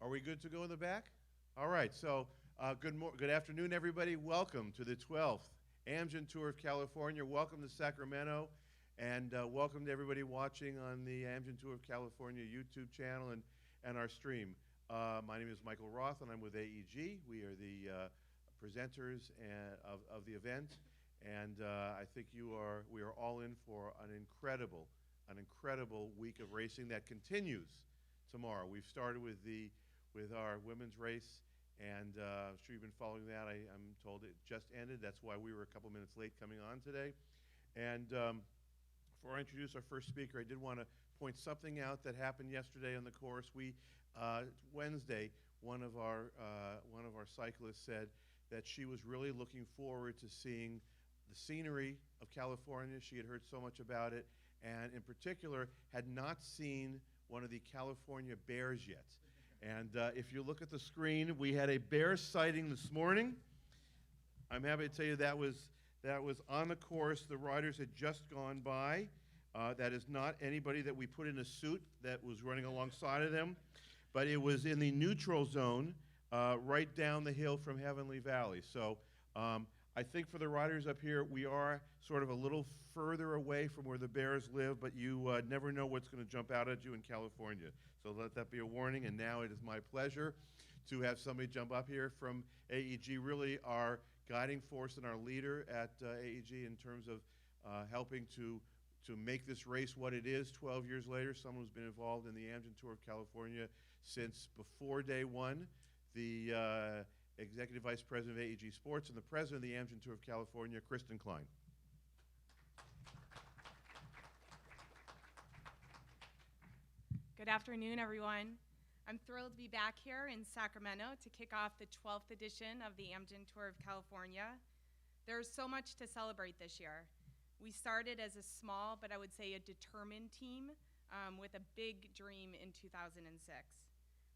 Are we good to go in the back? All right, so good afternoon, everybody. Welcome to the 12th Amgen Tour of California. Welcome to Sacramento, and welcome to everybody watching on the Amgen Tour of California YouTube channel and our stream. My name is Michael Roth, and I'm with AEG. We are the presenters of the event, and I think we are all in for an incredible week of racing that continues tomorrow. We've started with our women's race, and I'm sure you've been following that. I'm told it just ended. That's why we were a couple minutes late coming on today. And before I introduce our first speaker, I did want to point something out that happened yesterday on the course. Wednesday, one of our cyclists said that she was really looking forward to seeing the scenery of California. She had heard so much about it, and in particular had not seen one of the California bears yet. And if you look at the screen, we had a bear sighting this morning. I'm happy to tell you that was on the course. The riders had just gone by. That is not anybody that we put in a suit that was running alongside of them, but it was in the neutral zone right down the hill from Heavenly Valley. So I think for the riders up here, we are sort of a little further away from where the bears live, but you never know what's going to jump out at you in California. So let that be a warning, and now it is my pleasure to have somebody jump up here from AEG, really our guiding force and our leader at AEG in terms of helping to make this race what it is 12 years later. Someone who's been involved in the Amgen Tour of California since before day one, the Executive Vice President of AEG Sports and the President of the Amgen Tour of California, Kristen Klein. Good afternoon, everyone. I'm thrilled to be back here in Sacramento to kick off the 12th edition of the Amgen Tour of California. There's so much to celebrate this year. We started as a small, but I would say a determined team with a big dream in 2006.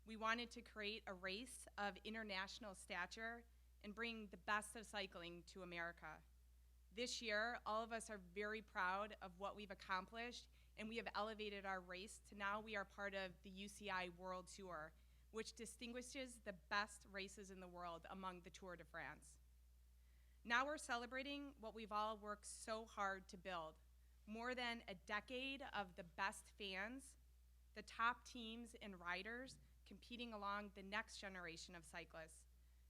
We wanted to create a race of international stature and bring the best of cycling to America. This year, all of us are very proud of what we've accomplished, and we have elevated our race to now we are part of the UCI World Tour, which distinguishes the best races in the world among the Tour de France. Now we're celebrating what we've all worked so hard to build. More than a decade of the best fans, the top teams and riders competing along the next generation of cyclists.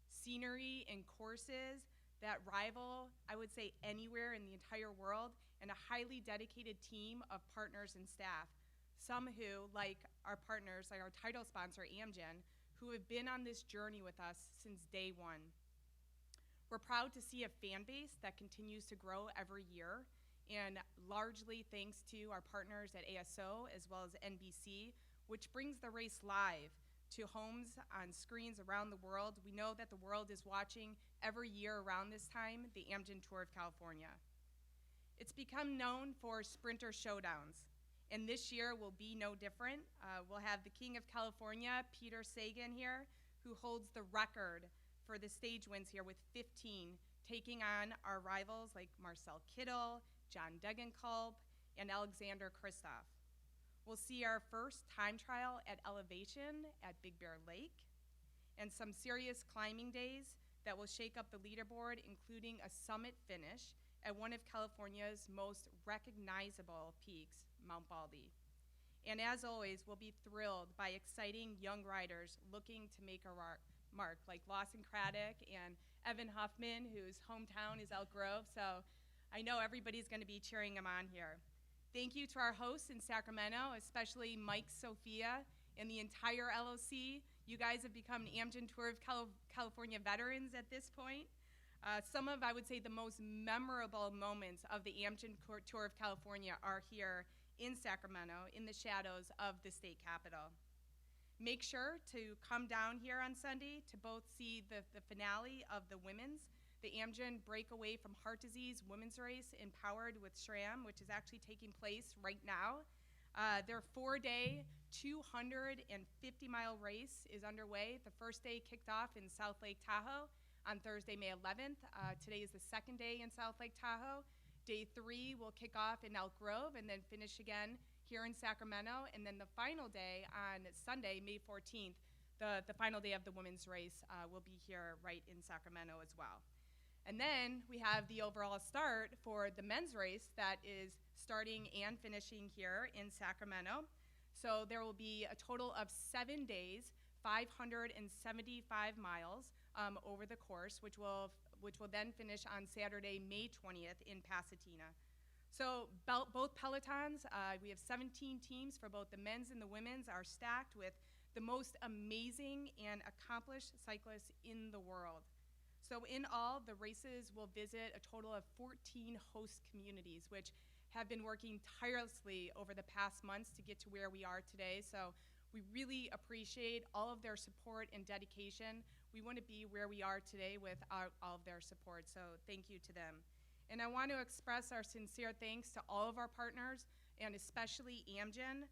Scenery and courses that rival, I would say, anywhere in the entire world, and a highly dedicated team of partners and staff. Some who, like our partners, like our title sponsor, Amgen, who have been on this journey with us since day one. We're proud to see a fan base that continues to grow every year, and largely thanks to our partners at ASO as well as NBC, which brings the race live to homes on screens around the world. We know that the world is watching every year around this time, the Amgen Tour of California. It's become known for sprinter showdowns, and this year will be no different. We'll have the King of California, Peter Sagan here, who holds the record for the stage wins here with 15, taking on our rivals like Marcel Kittel, John Degenkolb, and Alexander Kristoff. We'll see our first time trial at elevation at Big Bear Lake, and some serious climbing days that will shake up the leaderboard, including a summit finish at one of California's most recognizable peaks, Mount Baldy. And as always, we'll be thrilled by exciting young riders looking to make a mark, like Lawson Craddock and Evan Huffman, whose hometown is Elk Grove, so I know everybody's gonna be cheering them on here. Thank you to our hosts in Sacramento, especially Mike, Sophia, and the entire LOC. You guys have become Amgen Tour of California veterans at this point. Some of, I would say, the most memorable moments of the Amgen Tour of California are here in Sacramento, in the shadows of the state capitol. Make sure to come down here on Sunday to both see the finale of the women's, the Amgen Breakaway from Heart Disease women's race, Empowered with SRAM, which is actually taking place right now. Their 4-day, 250-mile race is underway. The first day kicked off in South Lake Tahoe on Thursday, May 11th. Today is the second day in South Lake Tahoe. Day 3 will kick off in Elk Grove and then finish again here in Sacramento. And then the final day on Sunday, May 14th, the final day of the women's race will be here right in Sacramento as well. And then we have the overall start for the men's race that is starting and finishing here in Sacramento. So there will be a total of 7 days, 575 miles over the course, which will then finish on Saturday, May 20th in Pasadena. So both pelotons, we have 17 teams for both the men's and the women's, are stacked with the most amazing and accomplished cyclists in the world. So in all, the races will visit a total of 14 host communities, which have been working tirelessly over the past months to get to where we are today. So we really appreciate all of their support and dedication. We want to be where we are today with all of their support, so thank you to them. And I want to express our sincere thanks to all of our partners, and especially Amgen,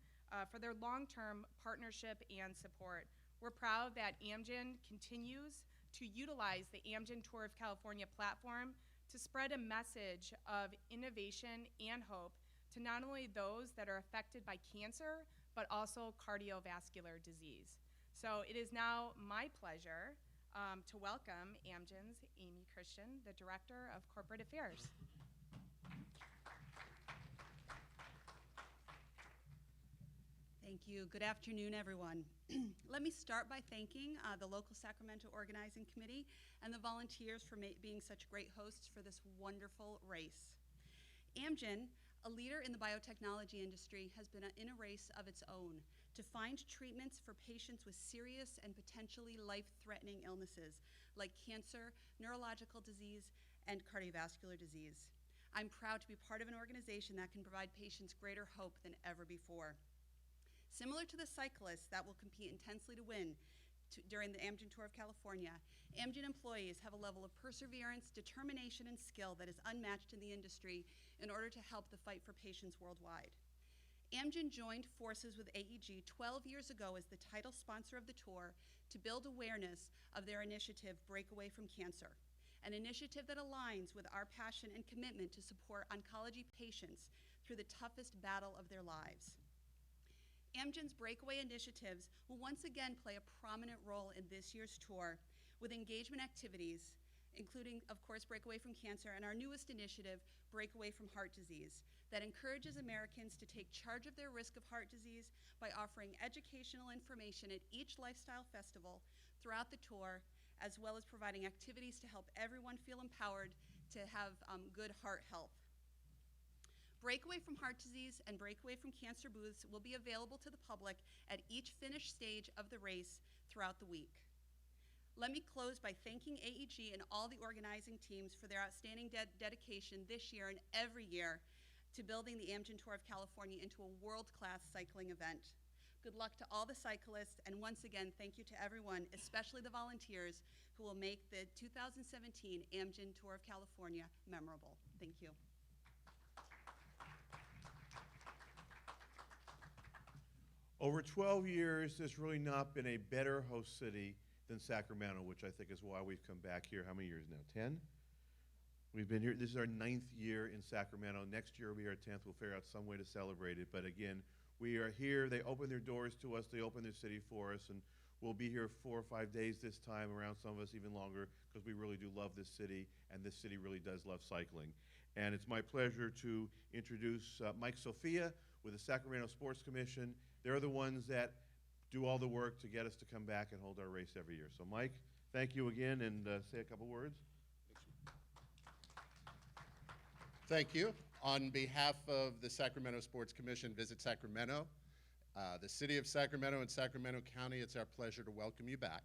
for their long-term partnership and support. We're proud that Amgen continues to utilize the Amgen Tour of California platform to spread a message of innovation and hope to not only those that are affected by cancer, but also cardiovascular disease. So it is now my pleasure to welcome Amgen's Amy Christian, the Director of Corporate Affairs. Thank you. Good afternoon, everyone. Let me start by thanking the local Sacramento Organizing Committee and the volunteers for being such great hosts for this wonderful race. Amgen, a leader in the biotechnology industry, has been in a race of its own to find treatments for patients with serious and potentially life-threatening illnesses like cancer, neurological disease, and cardiovascular disease. I'm proud to be part of an organization that can provide patients greater hope than ever before. Similar to the cyclists that will compete intensely to win during the Amgen Tour of California, Amgen employees have a level of perseverance, determination, and skill that is unmatched in the industry in order to help the fight for patients worldwide. Amgen joined forces with AEG 12 years ago as the title sponsor of the tour to build awareness of their initiative, Break Away from Cancer, an initiative that aligns with our passion and commitment to support oncology patients through the toughest battle of their lives. Amgen's Breakaway initiatives will once again play a prominent role in this year's tour with engagement activities, including, of course, Break Away from Cancer and our newest initiative, Break Away from Heart Disease, that encourages Americans to take charge of their risk of heart disease by offering educational information at each lifestyle festival throughout the tour, as well as providing activities to help everyone feel empowered to have good heart health. Breakaway from Heart Disease and Breakaway from Cancer booths will be available to the public at each finished stage of the race throughout the week. Let me close by thanking AEG and all the organizing teams for their outstanding dedication this year and every year to building the Amgen Tour of California into a world-class cycling event. Good luck to all the cyclists, and once again, thank you to everyone, especially the volunteers, who will make the 2017 Amgen Tour of California memorable. Thank you. Over 12 years, there's really not been a better host city than Sacramento, which I think is why we've come back here. How many years now? 10? We've been here. This is our 9th year in Sacramento. Next year will be our 10th. We'll figure out some way to celebrate it. But again, we are here. They open their doors to us. They open their city for us. And we'll be here 4 or 5 days this time, around some of us even longer, because we really do love this city, and this city really does love cycling. And it's my pleasure to introduce Mike Sophia with the Sacramento Sports Commission. They're the ones that do all the work to get us to come back and hold our race every year. So Mike, thank you again, and say a couple words. Thank you. On behalf of the Sacramento Sports Commission, Visit Sacramento, the City of Sacramento and Sacramento County, it's our pleasure to welcome you back.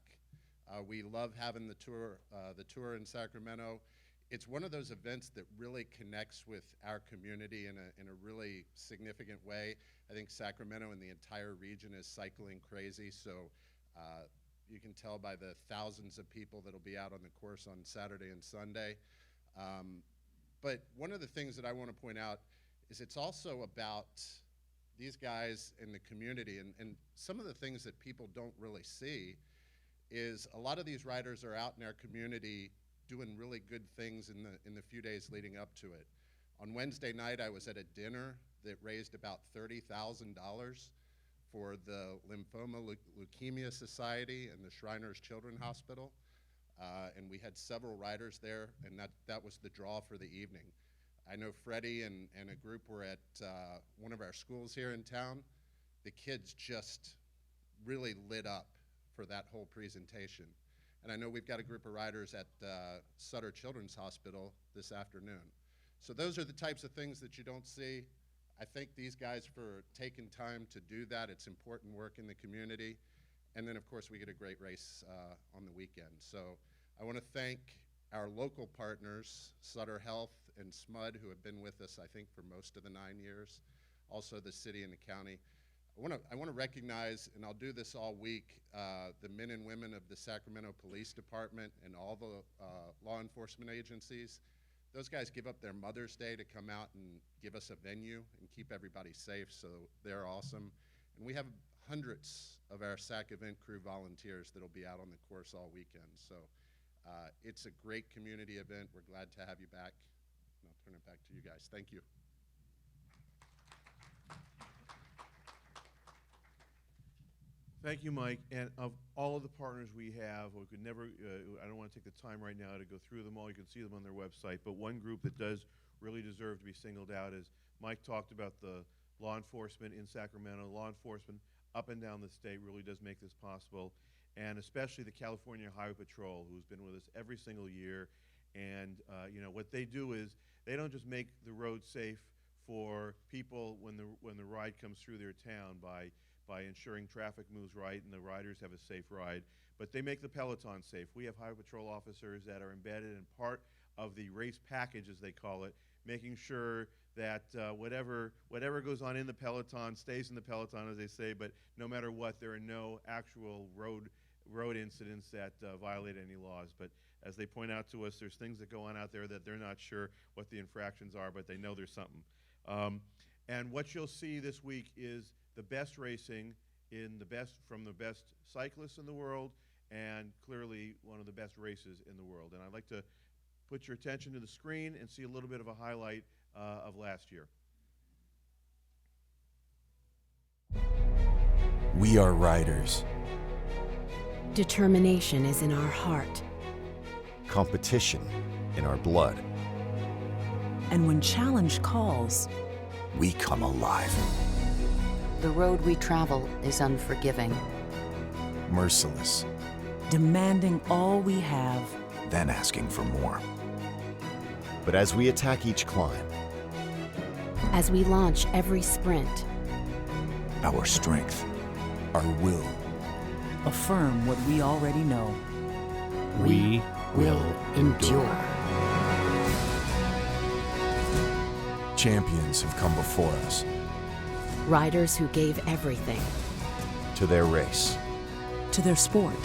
We love having the tour in Sacramento. It's one of those events that really connects with our community in a really significant way. I think Sacramento and the entire region is cycling crazy, so you can tell by the thousands of people that'll be out on the course on Saturday and Sunday. But one of the things that I want to point out is it's also about these guys in the community, and some of the things that people don't really see is a lot of these riders are out in our community doing really good things in the few days leading up to it. On Wednesday night, I was at a dinner that raised about $30,000 for the Lymphoma Leukemia Society and the Shriners Children's Hospital. And we had several riders there, and that was the draw for the evening. I know Freddie and a group were at one of our schools here in town. The kids just really lit up for that whole presentation. And I know we've got a group of riders at Sutter Children's Hospital this afternoon. So those are the types of things that you don't see. I thank these guys for taking time to do that. It's important work in the community. And then, of course, we get a great race on the weekend. So I want to thank our local partners, Sutter Health and SMUD, who have been with us, I think, for most of the 9 years, also the city and the county. I want to recognize, and I'll do this all week, the men and women of the Sacramento Police Department and all the law enforcement agencies. Those guys give up their Mother's Day to come out and give us a venue and keep everybody safe, so they're awesome. And we have hundreds of our SAC event crew volunteers that'll be out on the course all weekend. So it's a great community event. We're glad to have you back. And I'll turn it back to you guys. Thank you. Thank you, Mike. And of all of the partners we have, we could never, I don't want to take the time right now to go through them all. You can see them on their website. But one group that does really deserve to be singled out is Mike talked about the law enforcement in Sacramento. Law enforcement up and down the state really does make this possible. And especially the California Highway Patrol, who's been with us every single year. And you know, what they do is they don't just make the road safe for people when the ride comes through their town by ensuring traffic moves right and the riders have a safe ride, but they make the peloton safe. We have Highway Patrol officers that are embedded in part of the race package, as they call it, making sure that whatever goes on in the peloton stays in the peloton, as they say, but no matter what, there are no actual road incidents that violate any laws. But as they point out to us, there's things that go on out there that they're not sure what the infractions are, but they know there's something. And what you'll see this week is the best racing from the best cyclists in the world, and clearly one of the best races in the world. And I'd like to put your attention to the screen and see a little bit of a highlight of last year. We are riders. Determination is in our heart. Competition in our blood. And when challenge calls, We come alive. The road we travel is unforgiving. Merciless. demanding all we have. Then asking for more. But as we attack each climb, As we launch every sprint, our strength, our will, Affirm what we already know. we will endure. champions have come before us Riders who gave everything. to their race, To their sport,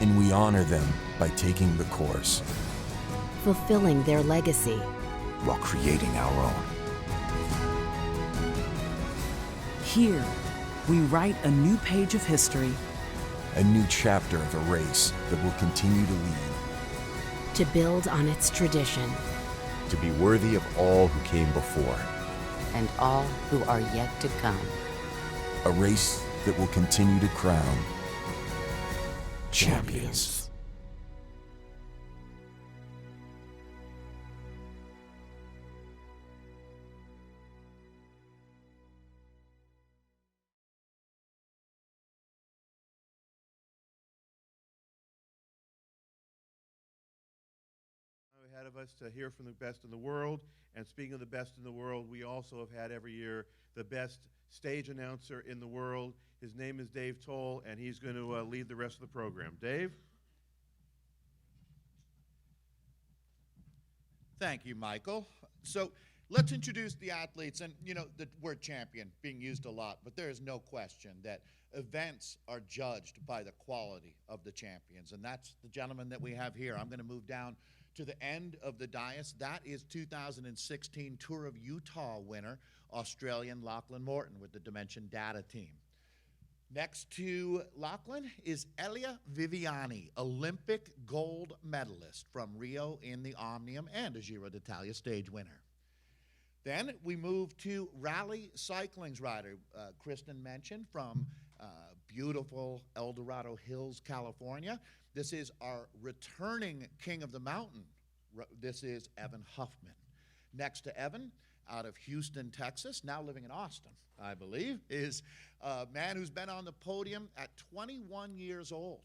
and we honor them by taking the course Fulfilling their legacy. while creating our own. here, we write a new page of history. A new chapter of a race that will continue to lead, To build on its tradition. to be worthy of all who came before. And all who are yet to come. A race that will continue to crown champions. Ahead of us to hear from the best in the world. And speaking of the best in the world, we also have had every year the best stage announcer in the world. His name is Dave Toll, and he's going to lead the rest of the program. Dave? Thank you, Michael. So let's introduce the athletes. And, you know, the word champion being used a lot, but there is no question that events are judged by the quality of the champions. And that's the gentleman that we have here. I'm going to move down to the end of the dais. That is 2016 Tour of Utah winner, Australian Lachlan Morton with the Dimension Data team. Next to Lachlan is Elia Viviani, Olympic gold medalist from Rio in the Omnium and a Giro d'Italia stage winner. Then we move to Rally Cycling's rider, Kristen mentioned, from beautiful El Dorado Hills, California. This is our returning King of the Mountain. This is Evan Huffman. Next to Evan, out of Houston, Texas, now living in Austin, I believe, is a man who's been on the podium at 21 years old,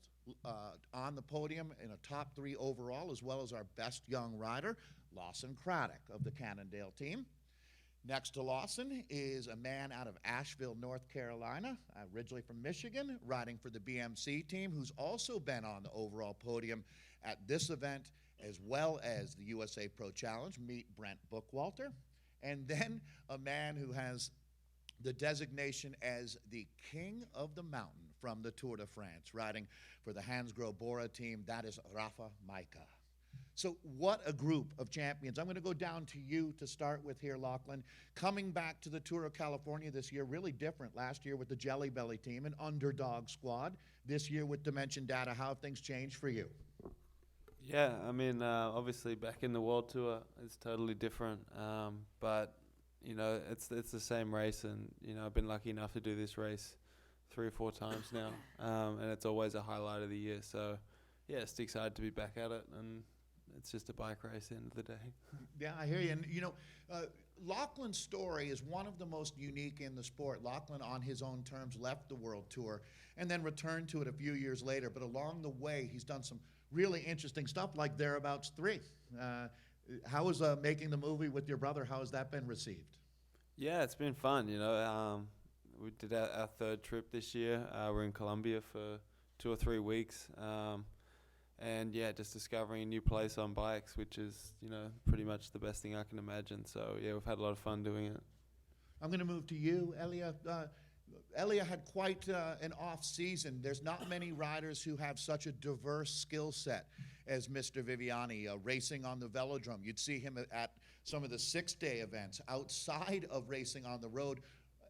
on the podium in a top 3 overall, as well as our best young rider, Lawson Craddock of the Cannondale team. Next to Lawson is a man out of Asheville, North Carolina, originally from Michigan, riding for the BMC team, who's also been on the overall podium at this event, as well as the USA Pro Challenge. Meet Brent Bookwalter. And then a man who has the designation as the King of the Mountain from the Tour de France, riding for the Hansgrohe Bora team. That is Rafa Maika. So what a group of champions. I'm going to go down to you to start with here, Lachlan. Coming back to the Tour of California this year, really different. Last year with the Jelly Belly team, an underdog squad. This year with Dimension Data, how have things changed for you? Yeah, I mean, obviously back in the World Tour, it's totally different. But, you know, it's the same race, and, you know, I've been lucky enough to do this race 3 or 4 times now, and it's always a highlight of the year. So, yeah, it's excited to be back at it, and it's just a bike race at the end of the day. Yeah, I hear you. And, you know, Lachlan's story is one of the most unique in the sport. Lachlan, on his own terms, left the World Tour and then returned to it a few years later. But along the way, he's done some really interesting stuff like Thereabouts 3. How was making the movie with your brother? How has that been received? Yeah, it's been fun, you know. We did our 3rd trip this year. We're in Colombia for 2 or 3 weeks. And yeah, just discovering a new place on bikes, which is, you know, pretty much the best thing I can imagine. So yeah, we've had a lot of fun doing it. I'm going to move to you, Elia. Elia had quite an off season. There's not many riders who have such a diverse skill set as Mr. Viviani, racing on the velodrome. You'd see him at some of the 6-day events outside of racing on the road.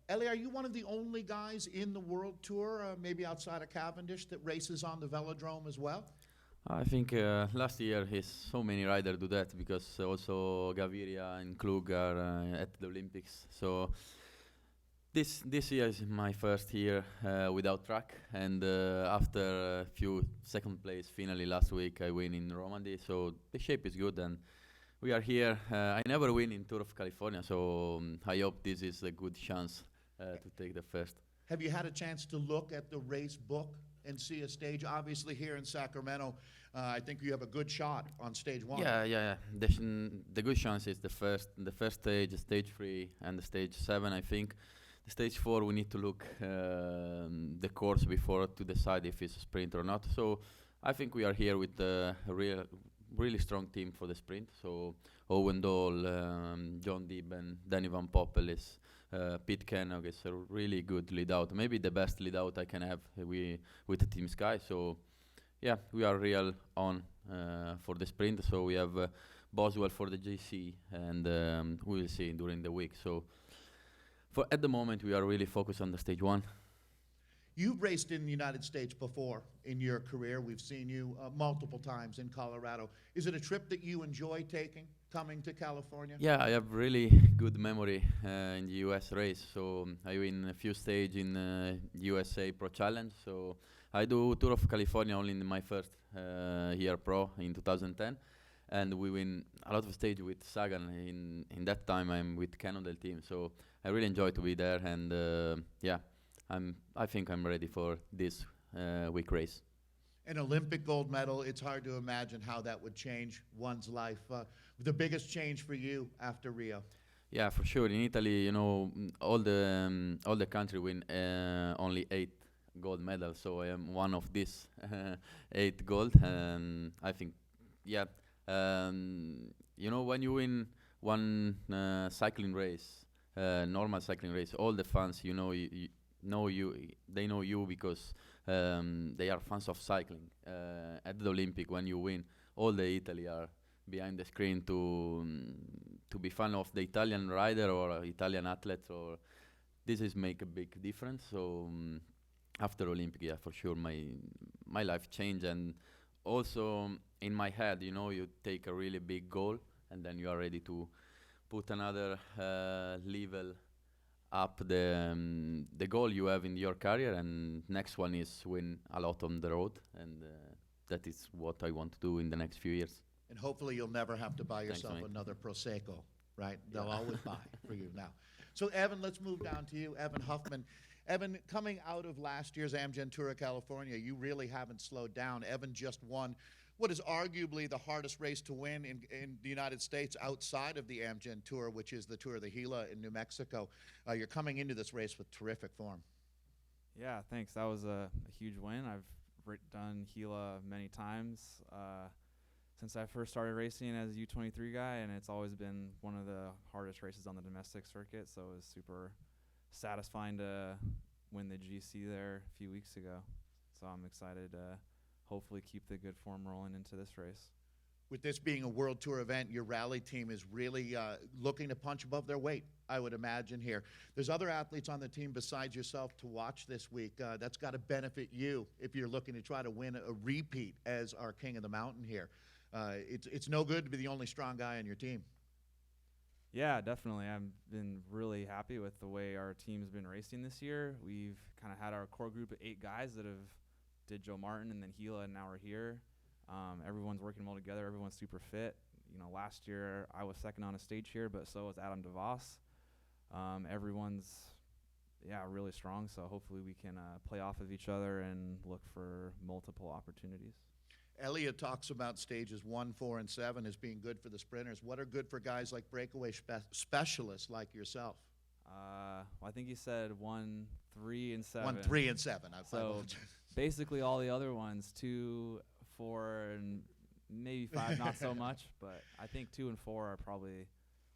Elia, are you one of the only guys in the World Tour, maybe outside of Cavendish, that races on the velodrome as well? I think last year so many riders do that, because also Gaviria and Klug are at the Olympics. So this year is my first year without track, and after a few second place finally last week, I win in Normandy. So the shape is good, and we are here. I never win in Tour of California, so I hope this is a good chance to take the first. Have you had a chance to look at the race book and see a stage? Obviously here in Sacramento, I think you have a good shot on stage 1. Yeah. The good chance is the first stage, stage 3, and the stage 7, I think. The stage 4, we need to look the course before to decide if it's a sprint or not. So I think we are here with a really strong team for the sprint. So Owen Dole, John Dibb, and Danny Van Poppelis, Pete Kennog is a really good lead out. Maybe the best lead out I can have with the Team Sky. So yeah, we are real on for the sprint. So we have Boswell for the GC, and we will see during the week. So at the moment, we are really focused on the stage 1. You've raced in the United States before in your career. We've seen you multiple times in Colorado. Is it a trip that you enjoy taking, coming to California? Yeah, I have really good memory in the US race. So I win a few stages in USA Pro Challenge. So I do Tour of California only in my first year pro in 2010. And we win a lot of stage with Sagan. In that time, I'm with Cannondale team. So I really enjoy to be there. And yeah, I think I'm ready for this week race. An Olympic gold medal, it's hard to imagine how that would change one's life. The biggest change for you after Rio? Yeah, for sure. In Italy, you know, all the country win only 8 gold medals. So I am one of these 8 gold. And I think, yeah, you know, when you win one cycling race, normal cycling race, all the fans, you know, they know you because they are fans of cycling. At the Olympic, when you win, all the Italy are behind the screen to be fan of the Italian rider or Italian athlete. Or this is make a big difference. So after Olympic, yeah, for sure, my life changed. And also in my head, you know, you take a really big goal, and then you are ready to put another level up the goal you have in your career, and next one is win a lot on the road, and that is what I want to do in the next few years. And hopefully you'll never have to buy Thanks, yourself mate. another Prosecco, right? They'll Yeah. always buy for you now. So Evan, let's move down to you, Evan Huffman. Evan, coming out of last year's Amgen Tour of California, you really haven't slowed down. Evan just won what is arguably the hardest race to win in the United States outside of the Amgen Tour, which is the Tour of the Gila in New Mexico. You're coming into this race with terrific form. Yeah, thanks. That was a huge win. I've done Gila many times since I first started racing as a U23 guy, and it's always been one of the hardest races on the domestic circuit, so it was super satisfying to win the GC there a few weeks ago. So I'm excited to hopefully keep the good form rolling into this race. With this being a World Tour event, your rally team is really looking to punch above their weight, I would imagine here. There's other athletes on the team besides yourself to watch this week. That's got to benefit you if you're looking to try to win a repeat as our King of the Mountain here. It's no good to be the only strong guy on your team. Yeah, definitely. I've been really happy with the way our team's been racing this year. We've kind of had our core group of 8 guys that have did Joe Martin and then Gila, and now we're here. Everyone's working well together. Everyone's super fit. You know, last year I was second on a stage here, but so was Adam DeVos. Everyone's, really strong. So hopefully we can play off of each other and look for multiple opportunities. Elliot talks about stages 1, 4, and 7 as being good for the sprinters. What are good for guys like breakaway specialists like yourself? I think he said 1, 3, and 7. 1, 3, and 7. So basically all the other ones, 2, 4, and maybe 5, not so much. But I think 2 and 4 are probably,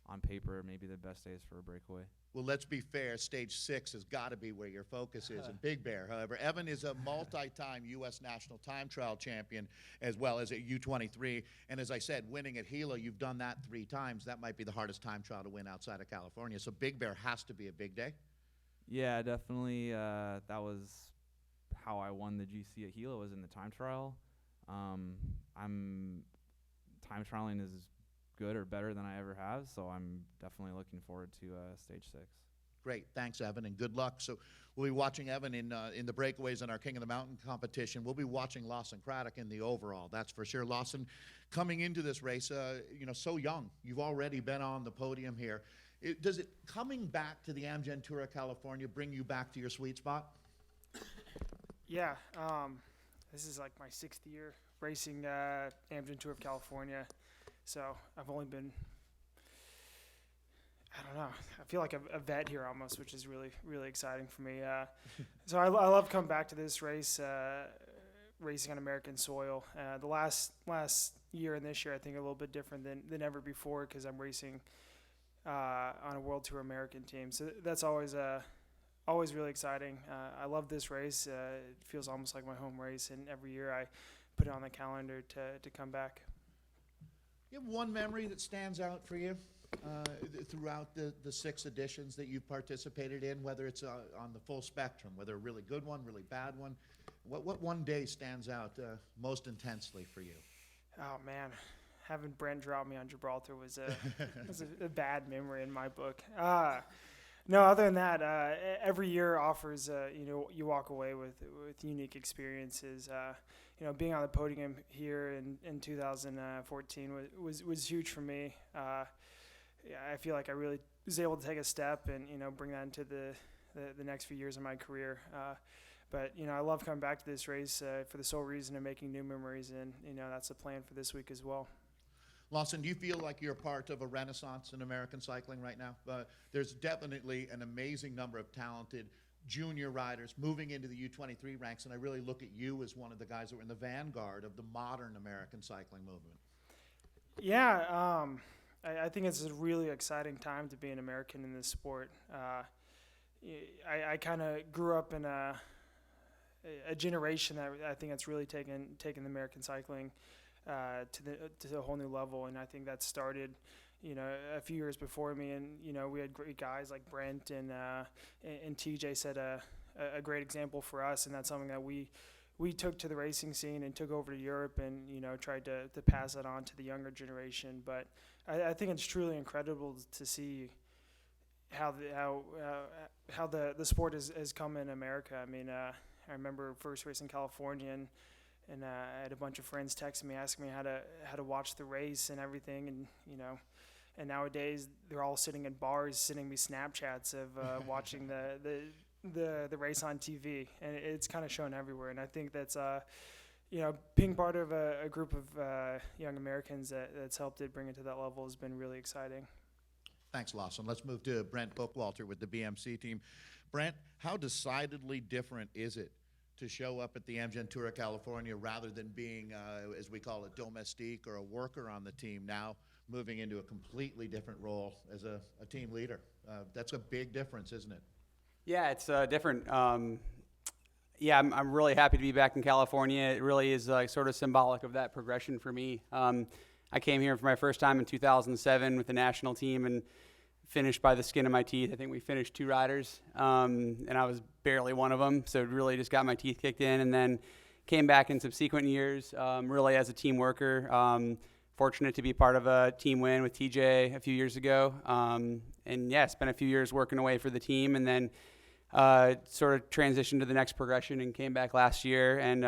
on paper, maybe the best days for a breakaway. Well, let's be fair. Stage 6 has got to be where your focus is in Big Bear. However, Evan is a multi-time U.S. national time trial champion as well as at U23. And as I said, winning at Gila, you've done that 3 times. That might be the hardest time trial to win outside of California. So Big Bear has to be a big day. Yeah, definitely. That was how I won the GC at Gila, was in the time trial. Time trialing is good or better than I ever have, so I'm definitely looking forward to stage 6. Great, thanks, Evan, and good luck. So we'll be watching Evan in the breakaways in our King of the Mountain competition. We'll be watching Lawson Craddock in the overall, that's for sure. Lawson, coming into this race, so young. You've already been on the podium here. Does it, coming back to the Amgen Tour of California, bring you back to your sweet spot? Yeah, this is like my 6th year racing Amgen Tour of California. So I've only been, I don't know, I feel like a vet here almost, which is really, really exciting for me. So I love coming back to this race, racing on American soil. The last year and this year I think are a little bit different than ever before because I'm racing on a World Tour American team. So that's always really exciting. I love this race. It feels almost like my home race, and every year I put it on the calendar to come back. You have one memory that stands out for you throughout the 6 editions that you've participated in, whether it's on the full spectrum, whether a really good one, really bad one. What one day stands out most intensely for you? Oh, man. Having Brent drop me on Gibraltar was a bad memory in my book. No, other than that, every year offers, you walk away with unique experiences. Being on the podium here in 2014 was huge for me. I feel like I really was able to take a step and, bring that into the next few years of my career. But I love coming back to this race for the sole reason of making new memories, and, that's the plan for this week as well. Lawson, do you feel like you're part of a renaissance in American cycling right now? There's definitely an amazing number of talented junior riders moving into the U23 ranks, and I really look at you as one of the guys that were in the vanguard of the modern American cycling movement. Yeah, I think it's a really exciting time to be an American in this sport. I kind of grew up in a generation that I think that's really taken the American cycling to a whole new level, and I think that started a few years before me, and we had great guys like Brent and TJ set a great example for us, and that's something that we we took to the racing scene and took over to Europe and, tried to pass that on to the younger generation. But I think it's truly incredible to see how the sport has come in America. I mean, I remember first race in California, and I had a bunch of friends texting me asking me how to watch the race and everything, and nowadays they're all sitting in bars sending me Snapchats of watching the race on TV, and it's kind of shown everywhere. And I think that's being part of a group of young Americans that's helped it bring it to that level has been really exciting. Thanks, Lawson. Let's move to Brent Bookwalter with the BMC team. Brent, how decidedly different is it to show up at the Amgen Tour of California rather than being, as we call it, domestique or a worker on the team, now moving into a completely different role as a team leader? That's a big difference, isn't it? Yeah, it's different. Yeah, I'm really happy to be back in California. It really is sort of symbolic of that progression for me. I came here for my first time in 2007 with the national team and finished by the skin of my teeth. I think we finished 2 riders, and I was barely one of them, so it really just got my teeth kicked in, and then came back in subsequent years really as a team worker. Fortunate to be part of a team win with TJ a few years ago, and yeah, spent a few years working away for the team, and then sort of transitioned to the next progression and came back last year, and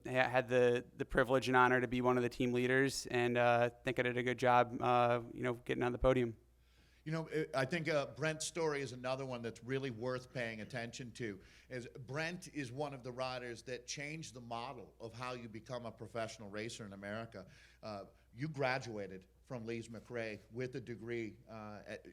had the privilege and honor to be one of the team leaders, and I think I did a good job getting on the podium. I think Brent's story is another one that's really worth paying attention to. As Brent is one of the riders that changed the model of how you become a professional racer in America. You graduated from Lees McRae with a degree.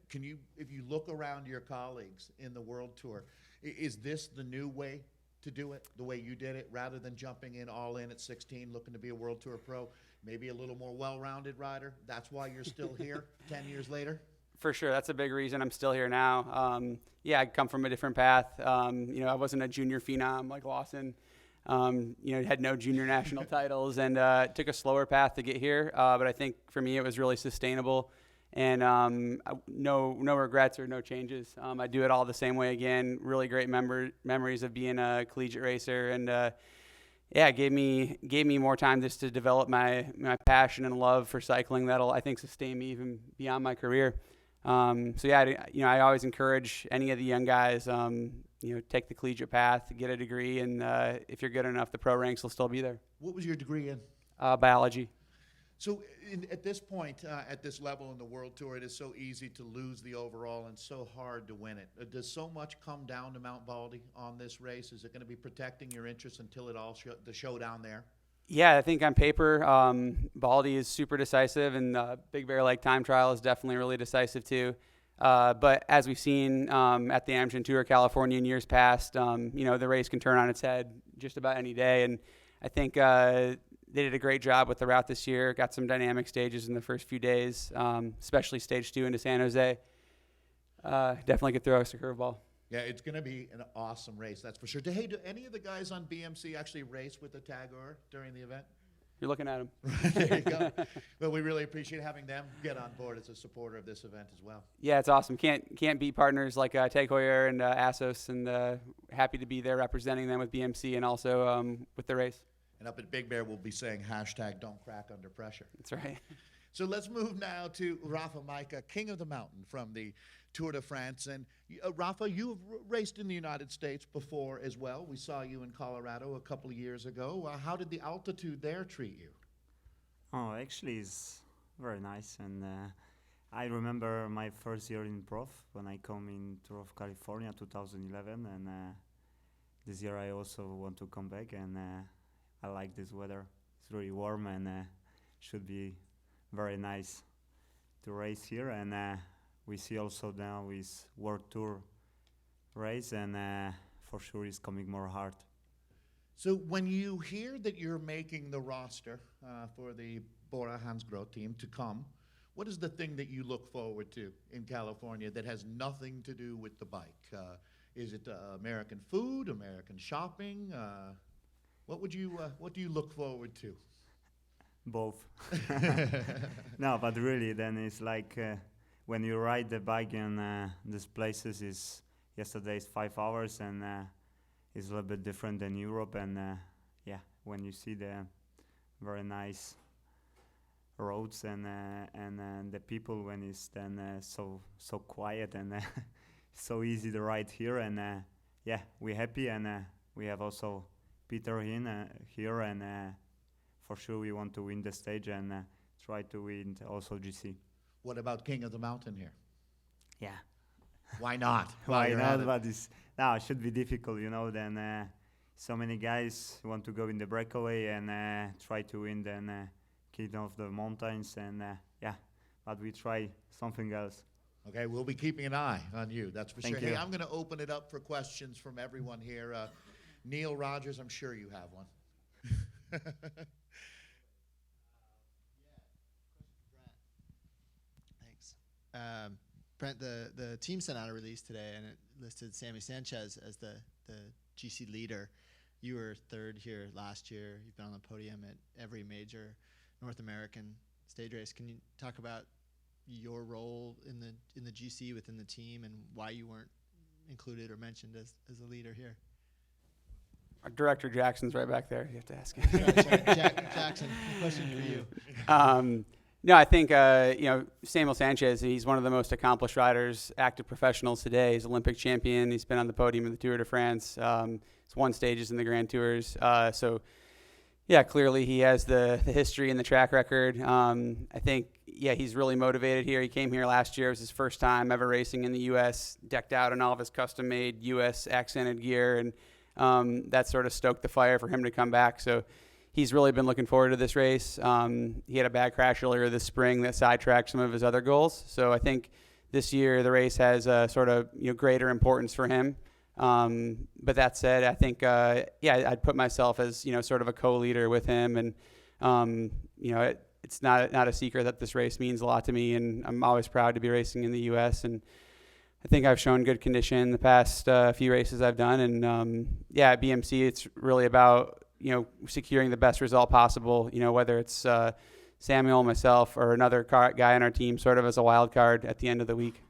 If you look around your colleagues in the World Tour, is this the new way to do it, the way you did it, rather than jumping in all in at 16, looking to be a World Tour pro, maybe a little more well-rounded rider? That's why you're still here 10 years later? For sure, that's a big reason I'm still here now. Yeah, I come from a different path. I wasn't a junior phenom like Lawson. Had no junior national titles, and took a slower path to get here. But I think for me, it was really sustainable, and no regrets or no changes. I do it all the same way again. Really great memories of being a collegiate racer, and it gave me more time just to develop my passion and love for cycling. That'll, I think, sustain me even beyond my career. I always encourage any of the young guys, take the collegiate path, get a degree, and if you're good enough, the pro ranks will still be there. What was your degree in? Biology. So at this point, at this level in the World Tour, it is so easy to lose the overall and so hard to win it. Does so much come down to Mount Baldy on this race? Is it going to be protecting your interests until it all the showdown there? Yeah, I think on paper, Baldy is super decisive, and Big Bear Lake time trial is definitely really decisive too. But as we've seen at the Amgen Tour of California in years past, the race can turn on its head just about any day. And I think they did a great job with the route this year. Got some dynamic stages in the first few days, especially stage 2 into San Jose. Definitely could throw us a curveball. Yeah, it's going to be an awesome race, that's for sure. Hey, do any of the guys on BMC actually race with the Tagore during the event? You're looking at them. There you go. Well, we really appreciate having them get on board as a supporter of this event as well. Yeah, it's awesome. Can't beat partners like Tag Heuer and Assos, and happy to be there representing them with BMC and also with the race. And up at Big Bear, we'll be saying #Don't Crack Under Pressure. That's right. So let's move now to Rafa Majka, King of the Mountain from the Tour de France. And Rafa, you've raced in the United States before as well. We saw you in Colorado a couple of years ago. How did the altitude there treat you? Oh, actually, it's very nice. And I remember my first year in Prof when I come in Tour of California 2011. And this year I also want to come back. And I like this weather. It's really warm and should be very nice to race here. And we see also now is World Tour race, and for sure it's coming more hard. So when you hear that you're making the roster for the Bora Hansgrohe team to come, what is the thing that you look forward to in California that has nothing to do with the bike? Is it American food, American shopping? What do you look forward to? Both. No, but really, then it's like when you ride the bike in these places. Yesterday is 5 hours, and it's a little bit different than Europe. And yeah, when you see the very nice roads and the people when it's then so quiet and so easy to ride here, and yeah, we're happy, and we have also Peter here, and for sure we want to win the stage and try to win also GC. What about King of the Mountain here? Yeah. Why not? Why not? But it should be difficult, then so many guys want to go in the breakaway and try to win then King of the Mountains, and yeah, but we try something else. Okay, we'll be keeping an eye on you, that's for Thank sure. you. Hey, I'm going to open it up for questions from everyone here. Neil Rogers, I'm sure you have one. Thanks. Brent, the team sent out a release today, and it listed Sammy Sanchez as the GC leader. You were third here last year. You've been on the podium at every major North American stage race. Can you talk about your role in the GC within the team and why you weren't included or mentioned as a leader here? Our director Jackson's right back there. You have to ask him. Sorry, Jackson, question for you. No, I think Samuel Sanchez. He's one of the most accomplished riders, active professionals today. He's Olympic champion. He's been on the podium of the Tour de France. He's won stages in the Grand Tours. So, yeah, clearly he has the history and the track record. I think, he's really motivated here. He came here last year. It was his first time ever racing in the U.S., decked out in all of his custom-made U.S. accented gear, and that sort of stoked the fire for him to come back. So he's really been looking forward to this race. He had a bad crash earlier this spring that sidetracked some of his other goals. So I think this year the race has a sort of greater importance for him. But that said, I think I'd put myself as sort of a co-leader with him, and it's not a secret that this race means a lot to me, and I'm always proud to be racing in the U.S. and I think I've shown good condition the past few races I've done, and at BMC it's really about securing the best result possible. Whether it's Samuel, myself, or another guy on our team, sort of as a wild card at the end of the week.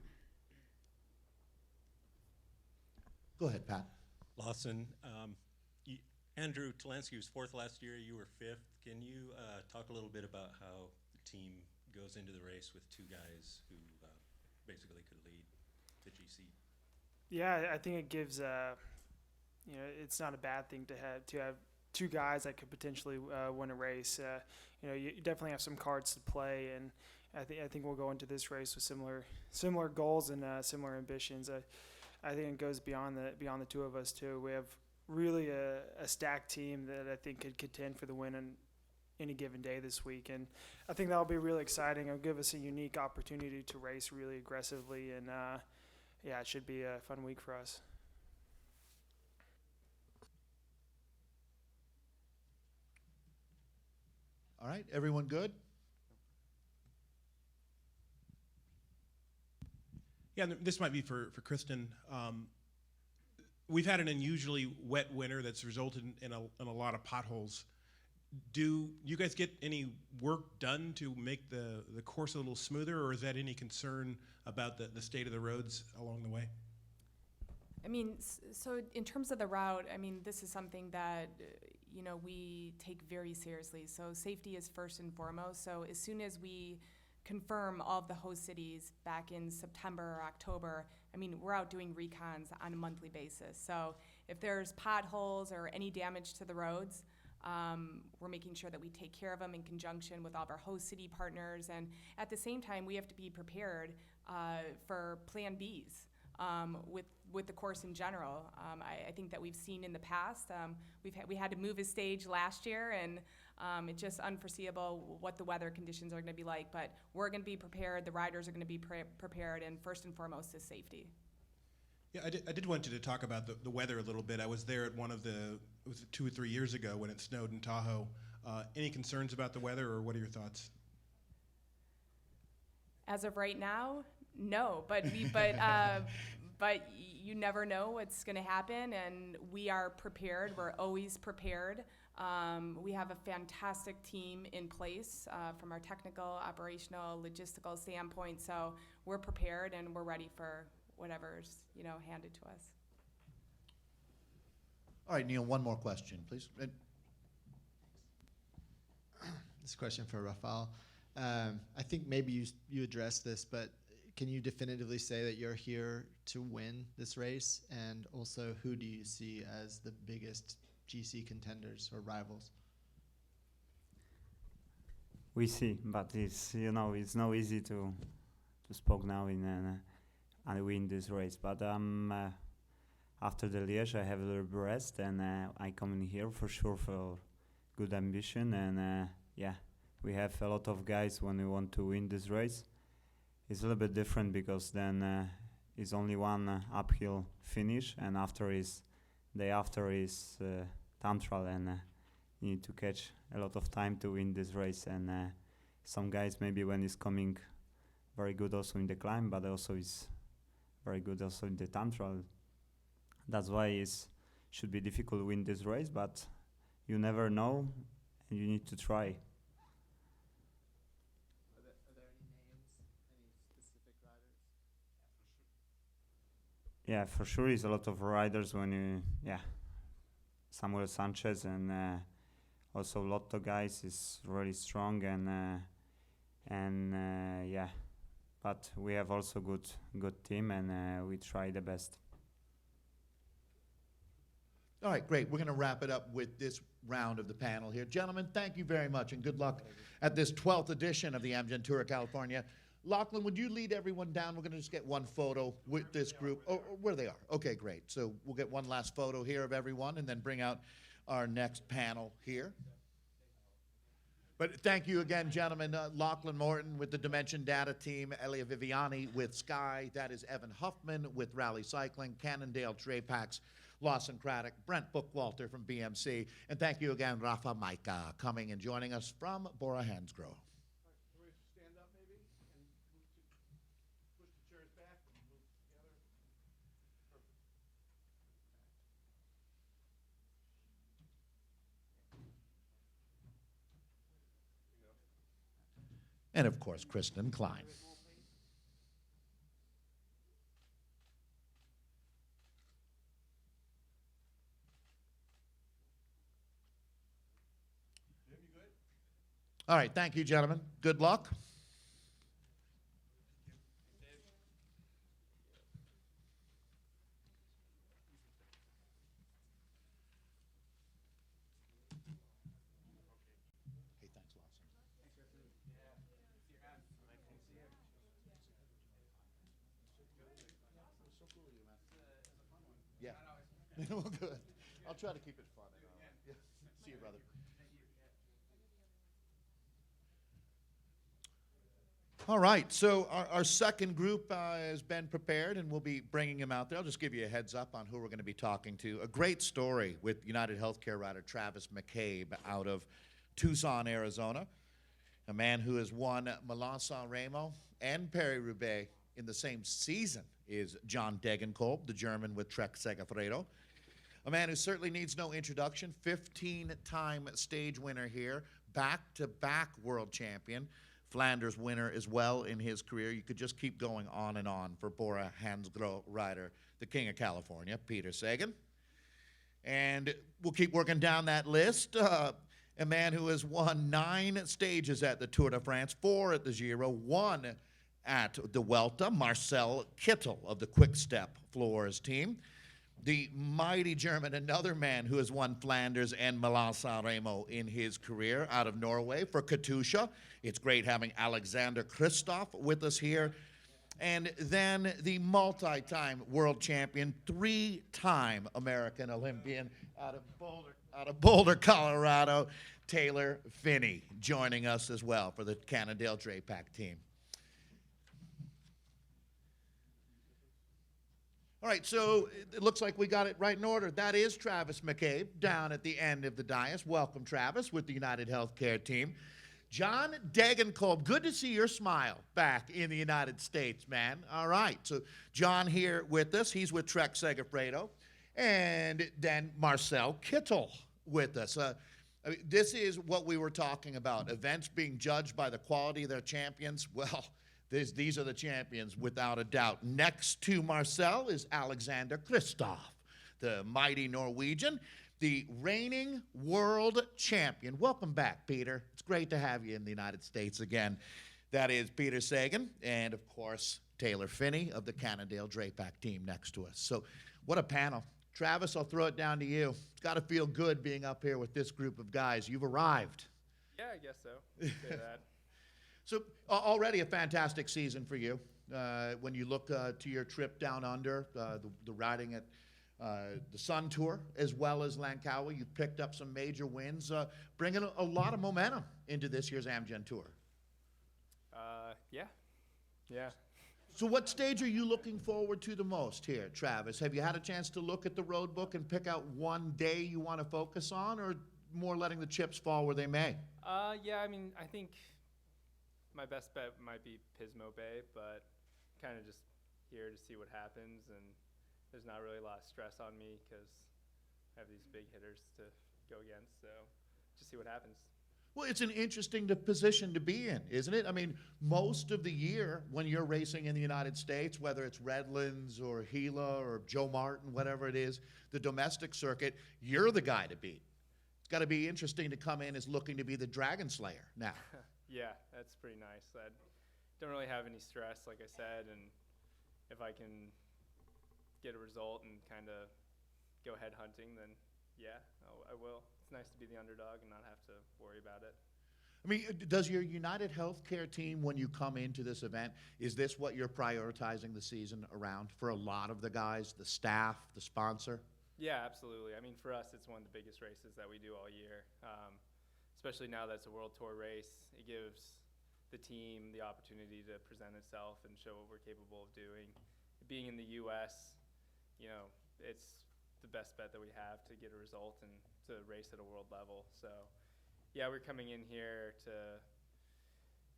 Go ahead, Pat. Lawson, Andrew Talansky was fourth last year. You were fifth. Can you talk a little bit about how the team goes into the race with two guys who basically could lead the GC? Yeah, I think it gives it's not a bad thing to have two guys that could potentially win a race. You definitely have some cards to play, and I think we'll go into this race with similar goals and similar ambitions. I think it goes beyond the two of us too. We have really a stacked team that I think could contend for the win on any given day this week, and I think that'll be really exciting. It'll give us a unique opportunity to race really aggressively, and it should be a fun week for us. All right, everyone good? Yeah, this might be for Kristen. We've had an unusually wet winter that's resulted in a lot of potholes. Do you guys get any work done to make the course a little smoother, or is that any concern about the state of the roads along the way? I mean, so in terms of the route, I mean, this is something that, we take very seriously. So safety is first and foremost. So as soon as we confirm all of the host cities back in September or October, I mean, we're out doing recons on a monthly basis. So if there's potholes or any damage to the roads, we're making sure that we take care of them in conjunction with all of our host city partners. And at the same time, we have to be prepared for plan Bs with the course in general. I think that we've seen in the past, we had to move a stage last year, and it's just unforeseeable what the weather conditions are going to be like. But we're going to be prepared. The riders are going to be prepared, and first and foremost is safety. Yeah, I did want you to talk about the weather a little bit. I was there at it was 2 or 3 years ago when it snowed in Tahoe. Any concerns about the weather, or what are your thoughts? As of right now, no. But you never know what's going to happen, and we are prepared. We're always prepared. We have a fantastic team in place from our technical, operational, logistical standpoint. So we're prepared and we're ready for whatever's handed to us. All right, Neil, one more question, please. a question for Rafael. I think maybe you addressed this, but can you definitively say that you're here to win this race? And also, who do you see as the biggest GC contenders or rivals? We see, but it's it's not easy to spoke now in and win this race. But after the Liège, I have a little rest, and I come in here for sure for good ambition. And yeah, we have a lot of guys when we want to win this race. It's a little bit different because then it's only one uphill finish, and day after is Tantral, and you need to catch a lot of time to win this race. And some guys maybe when it's coming very good also in the climb, but also is very good also in the Tantral. That's why it should be difficult to win this race, but you never know, and you need to try. Are there any names, any specific riders? Yeah, for sure, is a lot of riders when you, Samuel Sanchez and also Lotto guys is really strong and but we have also good team and we try the best. All right, great. We're going to wrap it up with this round of the panel here. Gentlemen, thank you very much and good luck at this 12th edition of the Amgen Tour of California. Lachlan, would you lead everyone down? We're going to just get one photo with this group. Oh, where they are. Okay, great. So we'll get one last photo here of everyone and then bring out our next panel here. But thank you again, gentlemen. Lachlan Morton with the Dimension Data team, Elia Viviani with Sky. That is Evan Huffman with Rally Cycling, Cannondale Trapax, Lawson Craddock, Brent Bookwalter from BMC. And thank you again, Rafa Maika, coming and joining us from Bora Hansgrohe. And of course, Kristen Klein. All right, thank you, gentlemen. Good luck. Hey, thanks, Lawson. Yeah. Well, good. I'll try to keep it fun. Yeah. See you, brother. All right, so our second group has been prepared, and we'll be bringing him out there. I'll just give you a heads up on who we're going to be talking to. A great story with United Healthcare rider Travis McCabe out of Tucson, Arizona. A man who has won Milan-San Remo and Paris-Roubaix in the same season is John Degenkolb, the German with Trek Segafredo. A man who certainly needs no introduction, 15-time stage winner here, back-to-back world champion, Flanders winner as well in his career. You could just keep going on and on for Bora Hansgrohe rider, the King of California, Peter Sagan. And we'll keep working down that list. A man who has won 9 stages at the Tour de France, 4 at the Giro, 1 at the Vuelta, Marcel Kittel of the Quick Step Floors team. The mighty German, another man who has won Flanders and Milan-San Remo in his career out of Norway for Katusha. It's great having Alexander Kristoff with us here. And then the multi-time world champion, 3-time American Olympian out of Boulder, Colorado, Taylor Phinney, joining us as well for the Cannondale Drapac team. All right, so it looks like we got it right in order. That is Travis McCabe down at the end of the dais. Welcome, Travis, with the United Healthcare team. John Degenkolb, good to see your smile back in the United States, man. All right, so John here with us. He's with Trek Segafredo. And then Marcel Kittel with us. This is what we were talking about, events being judged by the quality of their champions. Well, these are the champions without a doubt. Next to Marcel is Alexander Kristoff, the mighty Norwegian. the reigning world champion. Welcome back, Peter. It's great to have you in the United States again. That is Peter Sagan and, of course, Taylor Finney of the Cannondale Drapac team next to us. So what a panel. Travis, I'll throw it down to you. It's got to feel good being up here with this group of guys. You've arrived. Yeah, I guess so. Say that. So already a fantastic season for you. When you look to your trip down under, the riding at the Sun Tour as well as Langkawi, you've picked up some major wins, bringing a lot of momentum into this year's Amgen Tour. Yeah. So what stage are you looking forward to the most here, Travis? Have you had a chance to look at the road book and pick out one day you want to focus on, or more letting the chips fall where they may? Yeah, I mean, I think my best bet might be Pismo Bay, but kind of just here to see what happens, and there's not really a lot of stress on me because I have these big hitters to go against, so just see what happens. Well, it's an interesting position to be in, isn't it? I mean, most of the year when you're racing in the United States, whether it's Redlands or Gila or Joe Martin, whatever it is, the domestic circuit, you're the guy to beat. It's got to be interesting to come in as looking to be the Dragon Slayer now. Yeah, that's pretty nice. I don't really have any stress, like I said, and if I can get a result and kind of go head hunting, then yeah, I will. It's nice to be the underdog and not have to worry about it. I mean, does your United Healthcare team, when you come into this event, is this what you're prioritizing the season around for a lot of the guys, the staff, the sponsor? Yeah, absolutely. I mean, for us, it's one of the biggest races that we do all year. Especially now that it's a World Tour race, it gives the team the opportunity to present itself and show what we're capable of doing. Being in the U.S., you know, it's the best bet that we have to get a result and to race at a world level. So, yeah, we're coming in here to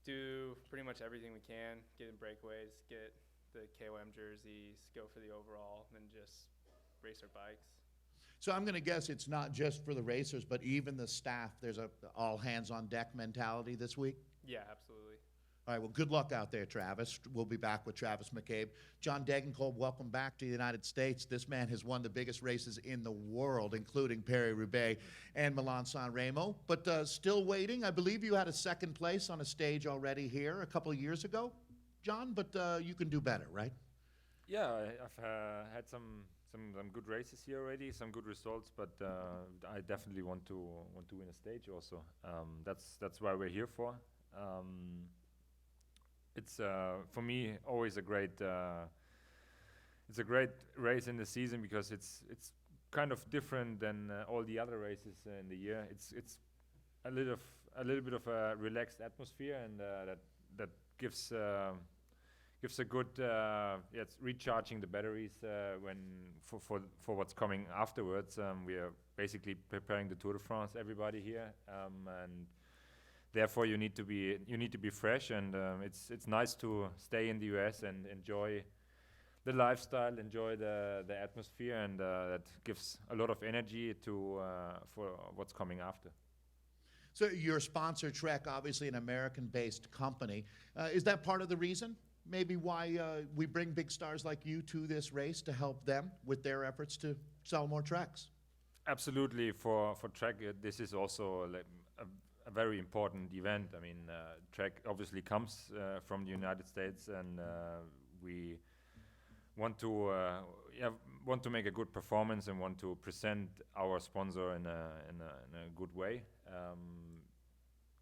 do pretty much everything we can, get in breakaways, get the KOM jerseys, go for the overall, and just race our bikes. So I'm going to guess it's not just for the racers, but even the staff. There's a all hands on deck mentality this week. Yeah, absolutely. All right, well, good luck out there, Travis. We'll be back with Travis McCabe. John Degenkolb, welcome back to the United States. This man has won the biggest races in the world, including Paris-Roubaix and Milan-San Remo. But still waiting. I believe you had a second place on a stage already here a couple of years ago, John, but you can do better, right? Yeah, I've had some good races here already, some good results, but I definitely want to win a stage also. That's why we're here for. It's for me always a great race in the season because it's kind of different than all the other races in the year. It's a little bit of a relaxed atmosphere, and that gives a good it's recharging the batteries when for what's coming afterwards. We are basically preparing the Tour de France, everybody here, and therefore you need to be fresh, and it's nice to stay in the US and enjoy the lifestyle, enjoy the atmosphere, and that gives a lot of energy to for what's coming after. So your sponsor, Trek, obviously an American-based company. Is that part of the reason? Maybe why we bring big stars like you to this race to help them with their efforts to sell more Treks? Absolutely. For Trek, this is also like a very important event. I mean, Trek obviously comes from the United States, and we want to make a good performance and want to present our sponsor in a good way.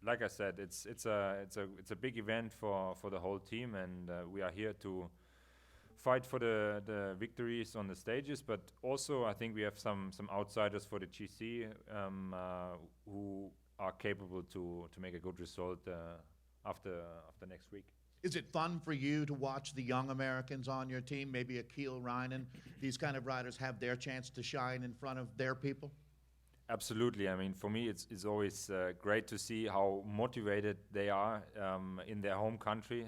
Like I said, it's a big event for the whole team, and we are here to fight for the victories on the stages. But also, I think we have some outsiders for the GC who are capable to make a good result after next week. Is it fun for you to watch the young Americans on your team, maybe Akil Reinen, these kind of riders have their chance to shine in front of their people? Absolutely. I mean, for me, it's always great to see how motivated they are in their home country.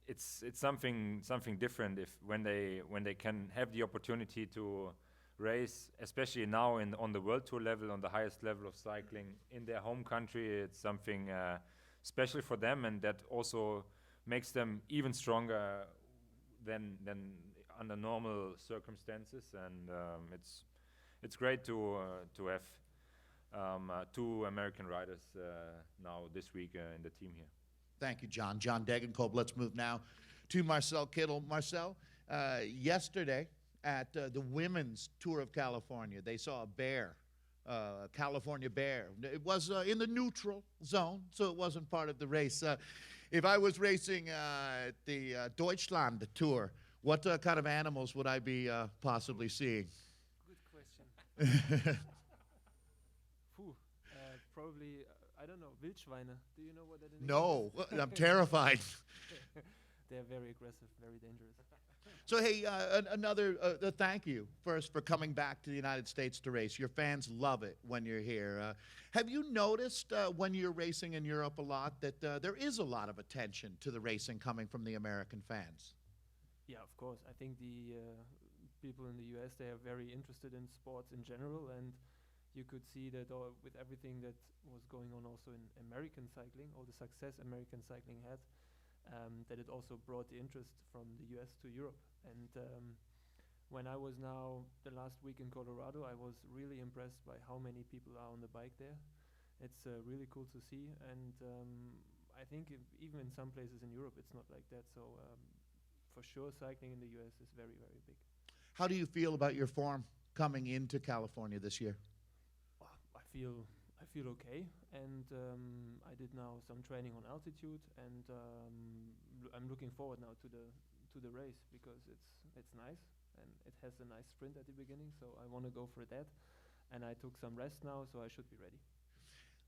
It's something different when they can have the opportunity to race, especially now on the World Tour level, on the highest level of cycling in their home country. It's something special for them, and that also makes them even stronger than under normal circumstances. And it's great to have two American riders now this week in the team here. Thank you, John. John Degenkolb. Let's move now to Marcel Kittel. Marcel, yesterday at the Women's Tour of California, they saw a bear, California bear. It was in the neutral zone, so it wasn't part of the race. If I was racing at the Deutschland Tour, what kind of animals would I be possibly seeing? Good question. Probably, I don't know, Wildschweine. Do you know what that is? No, I'm terrified. They're very aggressive, very dangerous. So, hey, another thank you first for coming back to the United States to race. Your fans love it when you're here. Have you noticed when you're racing in Europe a lot that there is a lot of attention to the racing coming from the American fans? Yeah, of course. I think the people in the US, they are very interested in sports in general, and you could see that with everything that was going on also in American cycling, all the success American cycling had, that it also brought the interest from the US to Europe. And when I was now the last week in Colorado, I was really impressed by how many people are on the bike there. It's really cool to see, and I think even in some places in Europe it's not like that. So for sure cycling in the US is very, very big. How do you feel about your form coming into California this year? I feel okay, and I did now some training on altitude, and I'm looking forward now to the race because it's nice and it has a nice sprint at the beginning, so I want to go for that. And I took some rest now, so I should be ready.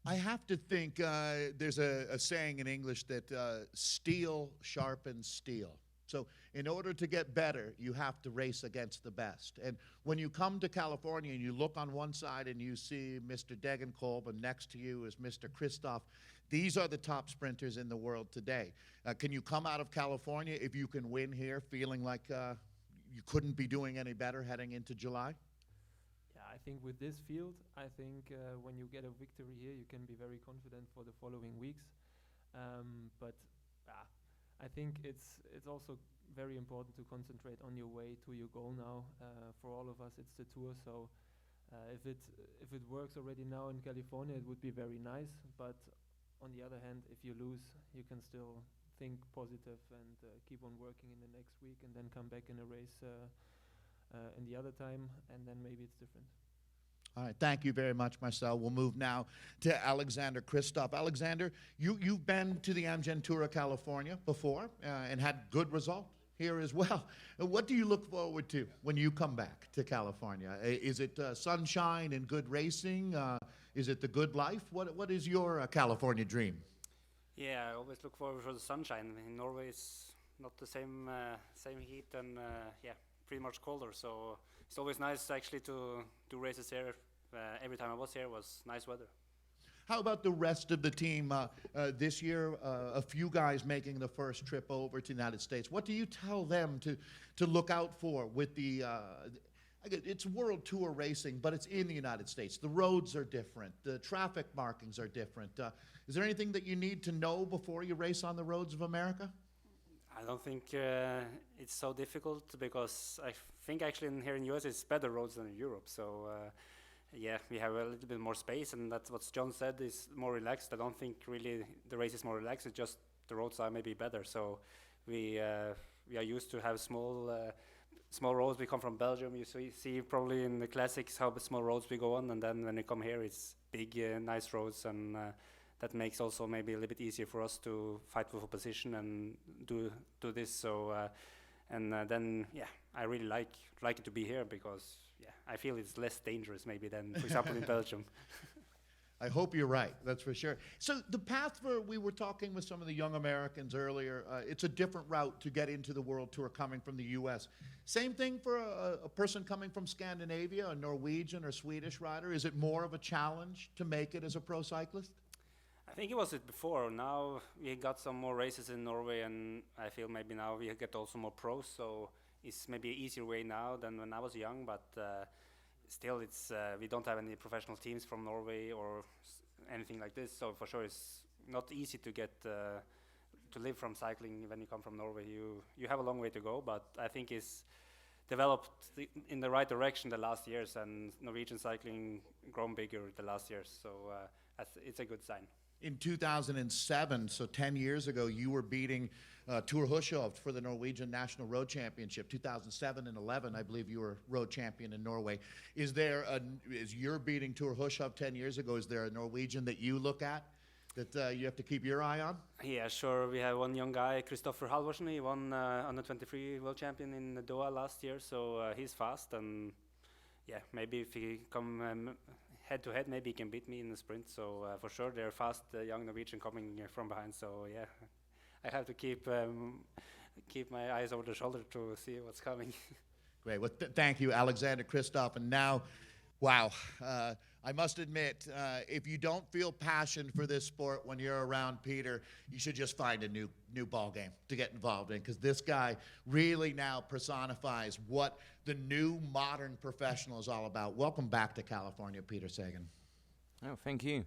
I have to think there's a saying in English that steel sharpens steel. So in order to get better, you have to race against the best. And when you come to California and you look on one side and you see Mr. Degenkolb, and next to you is Mr. Kristoff, these are the top sprinters in the world today. Can you come out of California, if you can win here, feeling like you couldn't be doing any better heading into July? Yeah, I think with this field, I think when you get a victory here, you can be very confident for the following weeks. But I think it's also very important to concentrate on your way to your goal now. For all of us, it's the Tour. So if it works already now in California, it would be very nice. But on the other hand, if you lose, you can still think positive and keep on working in the next week, and then come back in a race in the other time, and then maybe it's different. All right, thank you very much, Marcel. We'll move now to Alexander Kristoff. Alexander, you've been to the Amgen Tour of California before and had good results here as well. What do you look forward to when you come back to California? Is it sunshine and good racing? Is it the good life? What is your California dream? Yeah, I always look forward for the sunshine. In Norway, it's not the same heat and pretty much colder. So it's always nice actually to do races here. Every time I was here was nice weather. How about the rest of the team this year? A few guys making the first trip over to the United States. What do you tell them to look out for with the? It's World Tour racing, but it's in the United States. The roads are different. The traffic markings are different. Is there anything that you need to know before you race on the roads of America? I don't think it's so difficult, because I think actually here in US it's better roads than in Europe. So we have a little bit more space, and that's what John said, is more relaxed. I don't think really the race is more relaxed. It's just the roads are maybe better. So we are used to have small roads. We come from Belgium. You see probably in the classics how small roads we go on, and then when we come here, it's big, nice roads, and that makes also maybe a little bit easier for us to fight for a position and do this. So then I really like it to be here, because I feel it's less dangerous maybe than, for example, in Belgium. I hope you're right, that's for sure. So the path we were talking with some of the young Americans earlier, it's a different route to get into the World Tour coming from the US. Same thing for a person coming from Scandinavia, a Norwegian or Swedish rider. Is it more of a challenge to make it as a pro cyclist? I think it was before. Now we got some more races in Norway, and I feel maybe now we get also more pros, so it's maybe an easier way now than when I was young, but still it's we don't have any professional teams from Norway or anything like this, so for sure it's not easy to get to live from cycling when you come from Norway. You have a long way to go, but I think developed in the right direction the last years, and Norwegian cycling grown bigger the last years. So it's a good sign. In 2007, so 10 years ago, you were beating Tour Hushovd for the Norwegian National Road Championship. 2007 and 11, I believe you were road champion in Norway. As you're beating Tour Hushovd 10 years ago, is there a Norwegian that you look at that you have to keep your eye on? Yeah, sure. We have one young guy, Kristoffer Halvorsen. He won under 23 world champion in Doha last year, so he's fast. And yeah, maybe if he come head to head, maybe he can beat me in the sprint. So for sure, they're fast, young Norwegian coming from behind. So yeah, I have to keep my eyes over the shoulder to see what's coming. Great. Well, thank you, Alexander Kristoff. And now, wow, I must admit, if you don't feel passion for this sport when you're around Peter, you should just find a new ball game to get involved in, because this guy really now personifies what the new modern professional is all about. Welcome back to California, Peter Sagan. Oh, thank you.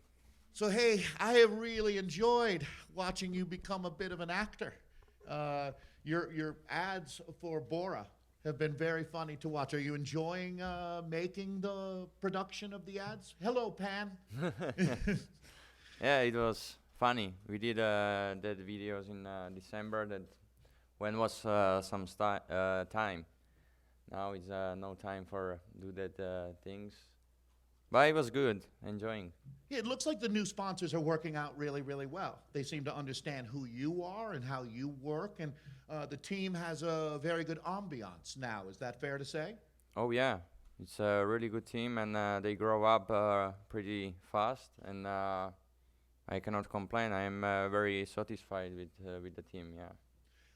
So, hey, I have really enjoyed watching you become a bit of an actor. Your ads for Bora have been very funny to watch. Are you enjoying making the production of the ads? Hello, Pan. Yeah, it was funny. We did that videos in December. That when was some time. Now it's no time for do that things. But it was good, enjoying. Yeah, it looks like the new sponsors are working out really, really well. They seem to understand who you are and how you work, and the team has a very good ambiance now. Is that fair to say? Oh yeah, it's a really good team, and they grow up pretty fast, and I cannot complain. I am very satisfied with the team. Yeah.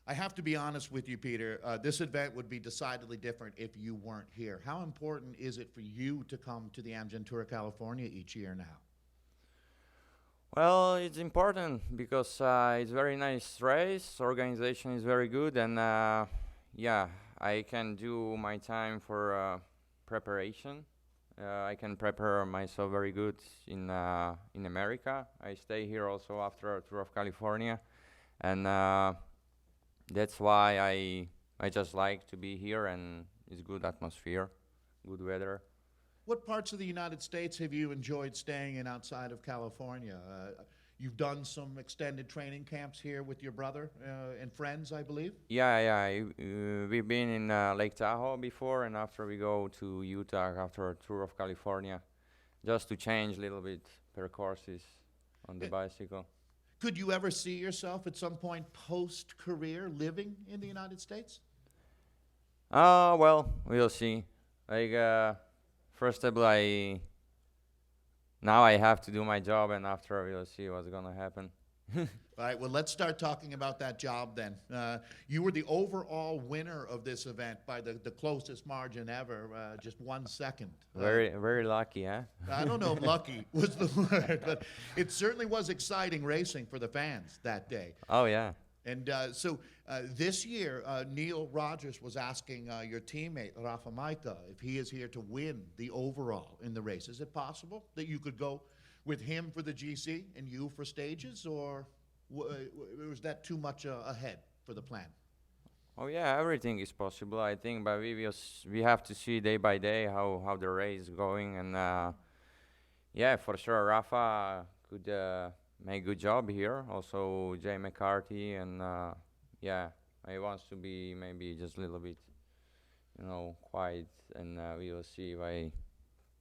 I have to be honest with you, Peter. This event would be decidedly different if you weren't here. How important is it for you to come to the Amgen Tour of California each year now? Well, it's important because it's very nice race. Organization is very good, and yeah, I can do my time for preparation. I can prepare myself very good in America. I stay here also after Tour of California, and that's why I just like to be here, and it's good atmosphere, good weather. What parts of the United States have you enjoyed staying in outside of California? You've done some extended training camps here with your brother and friends, I believe? Yeah. We've been in Lake Tahoe before, and after we go to Utah after a Tour of California, just to change a little bit per courses on the bicycle. Could you ever see yourself at some point post-career living in the United States? Well, we'll see. Like, first of all, now I have to do my job, and after we'll see what's gonna happen. All right, well, let's start talking about that job then. You were the overall winner of this event by the closest margin ever, just 1 second. Very lucky, huh? I don't know if lucky was the word, but it certainly was exciting racing for the fans that day. Oh, yeah. And so this year, Neil Rogers was asking your teammate, Rafa Maika, if he is here to win the overall in the race. Is it possible that you could go with him for the GC and you for stages, or was that too much ahead for the plan? Oh yeah, everything is possible, I think, but we have to see day by day how the race is going, and yeah, for sure, Rafa could make a good job here. Also, Jay McCarthy, and yeah, he wants to be maybe just a little bit, quiet, and we will see if I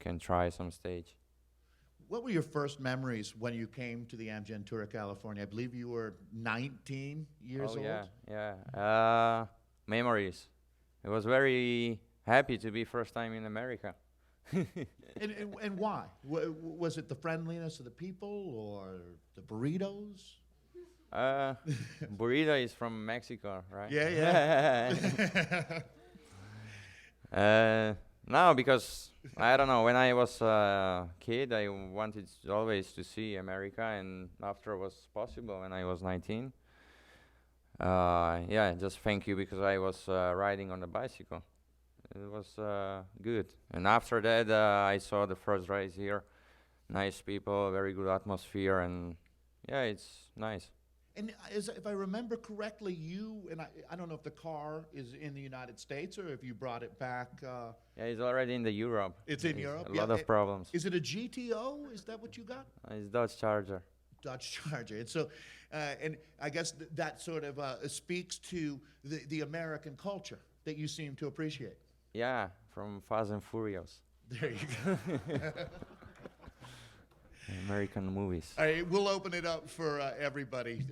can try some stage. What were your first memories when you came to the Amgen Tour of California? I believe you were 19 years old. Yeah. Memories. I was very happy to be first time in America. and why? Was it the friendliness of the people or the burritos? Burrito is from Mexico, right? Yeah. No, because I don't know. When I was a kid, I wanted always to see America, and after it was possible when I was 19. Yeah, just thank you, because I was riding on a bicycle. It was good. And after that, I saw the first race here. Nice people, very good atmosphere, and yeah, it's nice. And if I remember correctly, I don't know if the car is in the United States or if you brought it back. Yeah, it's already in the Europe. It's in There's Europe? A Yeah, lot of problems. Is it a GTO? Is that what you got? It's Dodge Charger. Dodge Charger. And so, and I guess that sort of speaks to the American culture that you seem to appreciate. Yeah, from Fast and Furious. There you go. American movies. All right, we'll open it up for everybody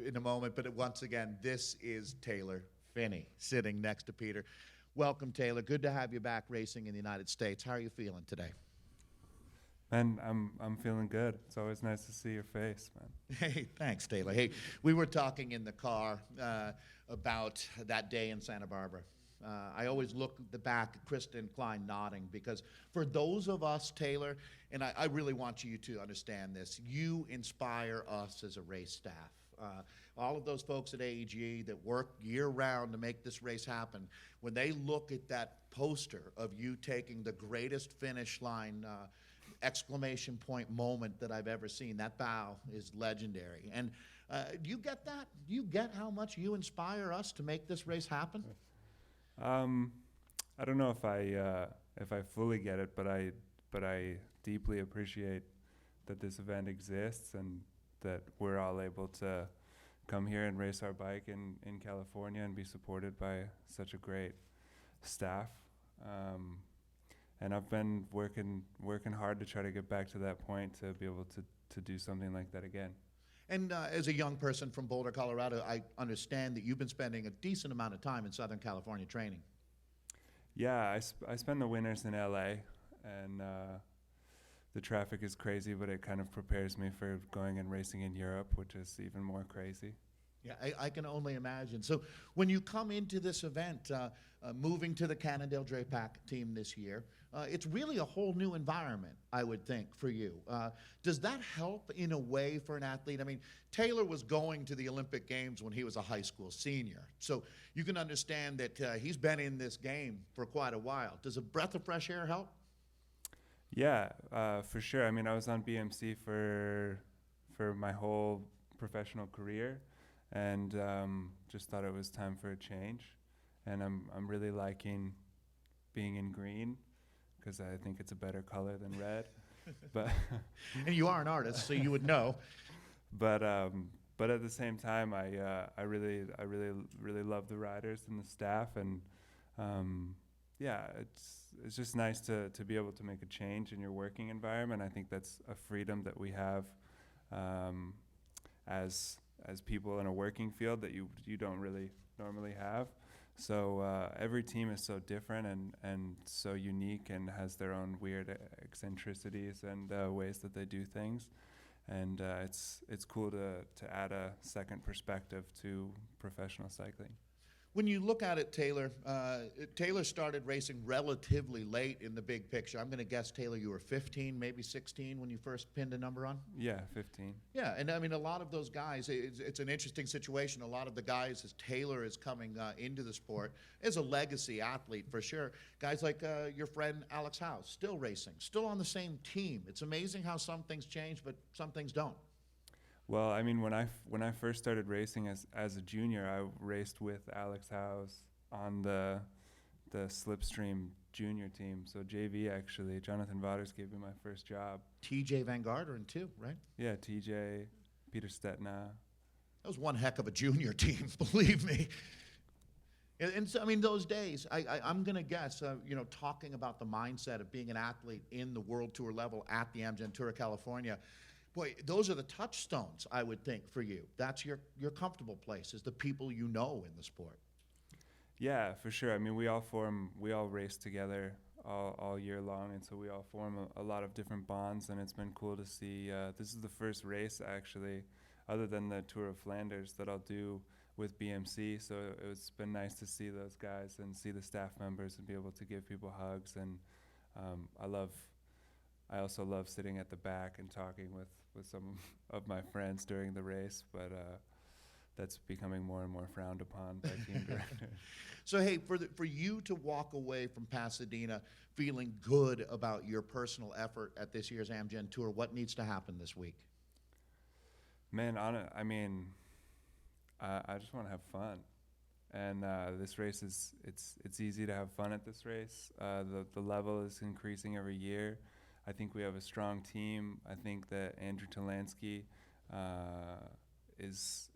in a moment, but once again, this is Taylor Phinney sitting next to Peter. Welcome, Taylor. Good to have you back racing in the United States. How are you feeling today? Man, I'm feeling good. It's always nice to see your face, man. Hey, thanks, Taylor. Hey, we were talking in the car about that day in Santa Barbara. I always look at the back at Kristen Klein nodding because for those of us, Taylor, and I really want you to understand this, you inspire us as a race staff. All of those folks at AEG that work year-round to make this race happen, when they look at that poster of you taking the greatest finish line exclamation point moment that I've ever seen, that bow is legendary. And do you get that? Do you get how much you inspire us to make this race happen? I don't know if I fully get it, but I deeply appreciate that this event exists and that we're all able to come here and race our bike in California and be supported by such a great staff. And I've been working hard to try to get back to that point to be able to do something like that again. And as a young person from Boulder, Colorado, I understand that you've been spending a decent amount of time in Southern California training. Yeah, I spend the winters in LA, and the traffic is crazy, but it kind of prepares me for going and racing in Europe, which is even more crazy. Yeah, I can only imagine. So when you come into this event, moving to the Cannondale Drapac team this year, it's really a whole new environment, I would think, for you. Does that help in a way for an athlete? I mean, Taylor was going to the Olympic Games when he was a high school senior. So you can understand that he's been in this game for quite a while. Does a breath of fresh air help? Yeah, for sure. I mean, I was on BMC for my whole professional career, and just thought it was time for a change. And I'm really liking being in green because I think it's a better color than red. But and you are an artist, so you would know. But at the same time, I really love the riders and the staff, and yeah, it's just nice to be able to make a change in your working environment. I think that's a freedom that we have as people in a working field that you don't really normally have. So every team is so different and so unique and has their own weird eccentricities and ways that they do things. And it's cool to add a second perspective to professional cycling. When you look at it, Taylor, Taylor started racing relatively late in the big picture. I'm going to guess, Taylor, you were 15, maybe 16 when you first pinned a number on? Yeah, 15. Yeah, and I mean, a lot of those guys, it's an interesting situation. A lot of the guys, as Taylor is coming into the sport, is a legacy athlete for sure. Guys like your friend Alex House, still racing, still on the same team. It's amazing how some things change, but some things don't. Well, I mean, when I first started racing as a junior, I raced with Alex House on the Slipstream junior team. So JV, actually, Jonathan Vaughters gave me my first job. TJ Van Garderen too, right? Yeah, TJ, Peter Stetna. That was one heck of a junior team, believe me. And so, I mean, those days, I'm going to guess, talking about the mindset of being an athlete in the World Tour level at the Amgen Tour of California, boy, those are the touchstones, I would think, for you. That's your comfortable place, is the people you know in the sport. Yeah, for sure. I mean, we all race together all year long, and so we all form a lot of different bonds, and it's been cool to see. This is the first race, actually, other than the Tour of Flanders, that I'll do with BMC, so it's been nice to see those guys and see the staff members and be able to give people hugs, and I also love sitting at the back and talking with some of my friends during the race, but that's becoming more and more frowned upon by team directors. So hey, for you to walk away from Pasadena feeling good about your personal effort at this year's Amgen Tour, what needs to happen this week? Man, I mean, I just want to have fun. And this race is it's easy to have fun at this race. The level is increasing every year. I think we have a strong team. I think that Andrew Talansky is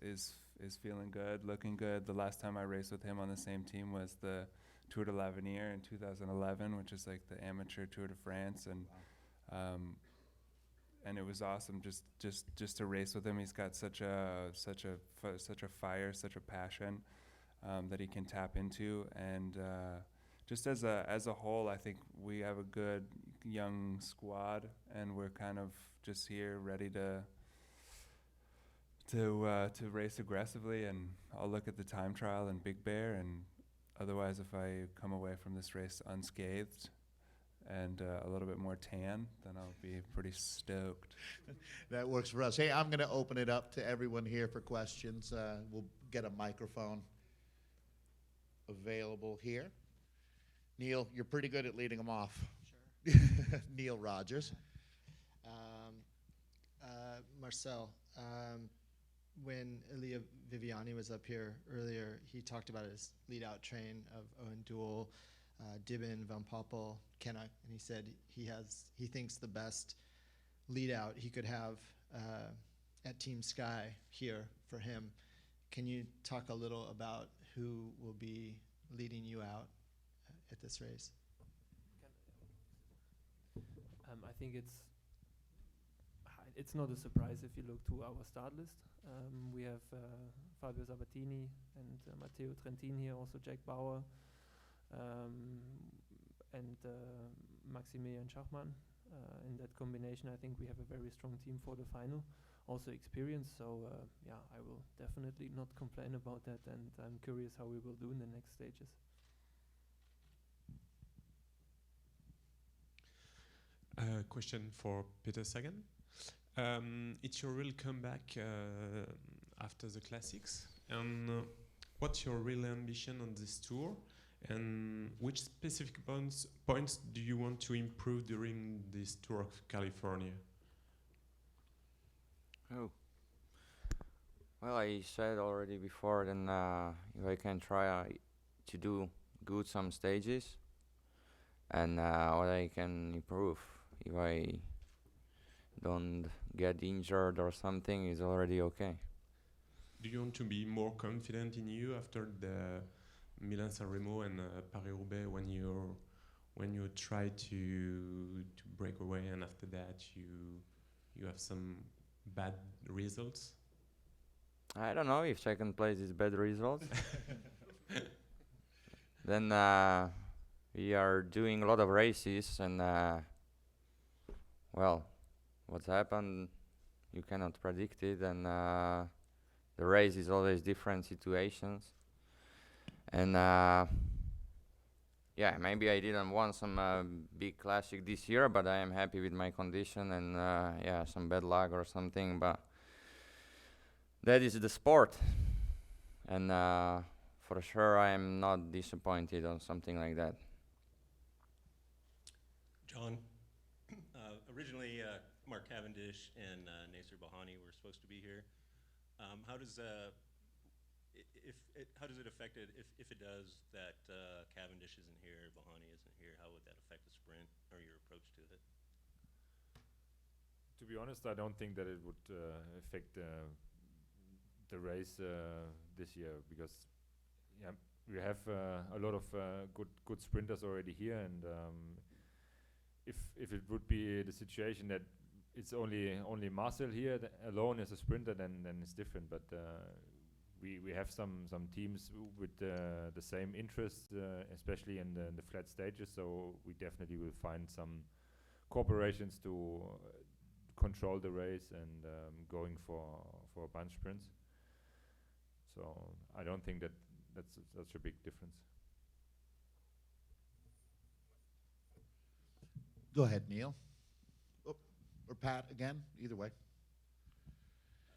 feeling good, looking good. The last time I raced with him on the same team was the Tour de l'Avenir in 2011, which is like the amateur Tour de France, and it was awesome just to race with him. He's got such a fire, such a passion that he can tap into, and just as a whole, I think we have a good young squad, and we're kind of just here ready to race aggressively. And I'll look at the time trial in Big Bear, and otherwise, if I come away from this race unscathed and a little bit more tan, then I'll be pretty stoked. That works for us. Hey, I'm going to open it up to everyone here for questions. We'll get a microphone available here. Neil, you're pretty good at leading them off. Sure. Neil Rogers. Marcel, when Elia Viviani was up here earlier, he talked about his lead-out train of Owen Duel, Dibben, Van Poppel, Kennock, and he said he thinks the best lead-out he could have at Team Sky here for him. Can you talk a little about who will be leading you out at this race? I think it's not a surprise if you look to our start list. We have Fabio Sabatini and Matteo Trentin here, also Jack Bauer, and Maximilian Schachmann. In that combination, I think we have a very strong team for the final, also experience. So yeah, I will definitely not complain about that, and I'm curious how we will do in the next stages. Question for Peter Sagan. It's your real comeback after the classics, and what's your real ambition on this tour, and which specific points do you want to improve during this tour of California? Oh, well, I said already before, then if I can try to do good some stages, and what I can improve, if I don't get injured or something, is already okay. Do you want to be more confident in you after the Milan-San Remo and Paris-Roubaix when you try to break away, and after that you have some bad results? I don't know if second place is bad results. Then we are doing a lot of races, and well, what's happened, you cannot predict it, and the race is always different situations. And yeah, maybe I didn't won some big classic this year, but I am happy with my condition, and yeah, some bad luck or something, but that is the sport. And for sure I am not disappointed on something like that. John, originally Mark Cavendish and Nasser Bahani were supposed to be here. How does it affect it if it does that Cavendish isn't here, Bahani isn't here? How would that affect the sprint or your approach to it? To be honest, I don't think that it would affect the race this year, because yeah, we have a lot of good sprinters already here, and if it would be the situation that it's only Marcel here alone as a sprinter, then it's different. But we have some teams with the same interests, especially in the flat stages. So we definitely will find some corporations to control the race and going for bunch sprints. So I don't think that's such a big difference. Go ahead, Neil. Oh, or Pat again, either way.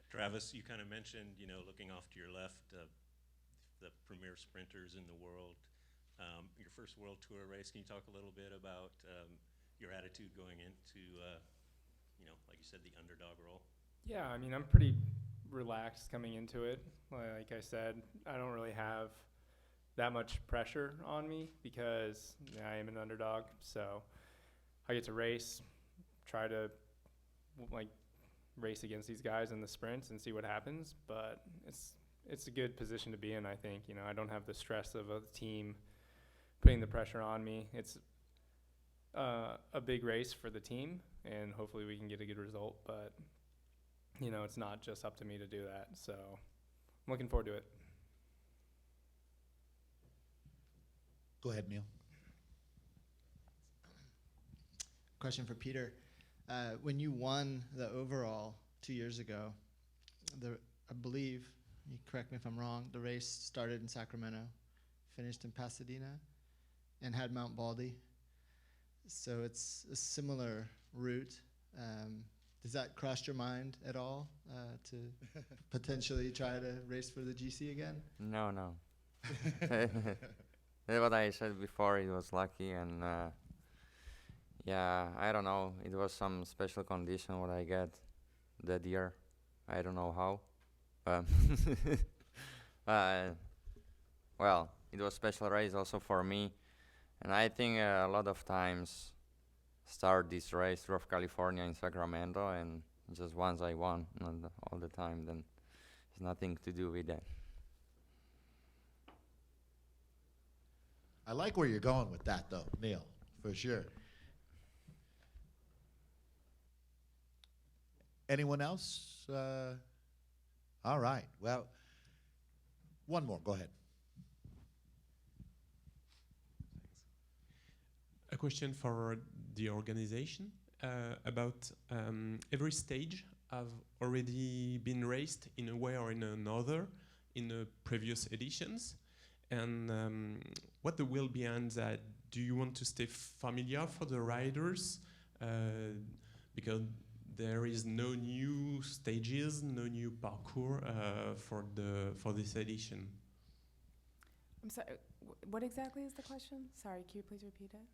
Travis, you kind of mentioned, looking off to your left, the premier sprinters in the world. Your first World Tour race, can you talk a little bit about your attitude going into, like you said, the underdog role? Yeah, I mean, I'm pretty relaxed coming into it. Like I said, I don't really have that much pressure on me because I am an underdog. So I get to race, try to like race against these guys in the sprints and see what happens. But it's a good position to be in, I think. You know, I don't have the stress of a team putting the pressure on me. It's a big race for the team, and hopefully we can get a good result. But, you know, it's not just up to me to do that. So I'm looking forward to it. Go ahead, Neil. Question for Peter. When you won the overall 2 years ago, I believe, you correct me if I'm wrong, the race started in Sacramento, finished in Pasadena, and had Mount Baldy. So it's a similar route. Does that cross your mind at all to potentially try to race for the GC again? No. What I said before, it was lucky, and yeah, I don't know. It was some special condition what I get that year. I don't know how. Well, it was special race also for me, and I think a lot of times start this race through California in Sacramento, and just once I won, not all the time, then it's nothing to do with that. I like where you're going with that, though, Neil, for sure. Anyone else? All right. Well, one more. Go ahead. A question for the organization about every stage have already been raced in a way or in another in the previous editions. And what the will behind that? Do you want to stay familiar for the riders? Because there is no new stages, no new parkour for this edition. I'm sorry, what exactly is the question? Sorry, can you please repeat it?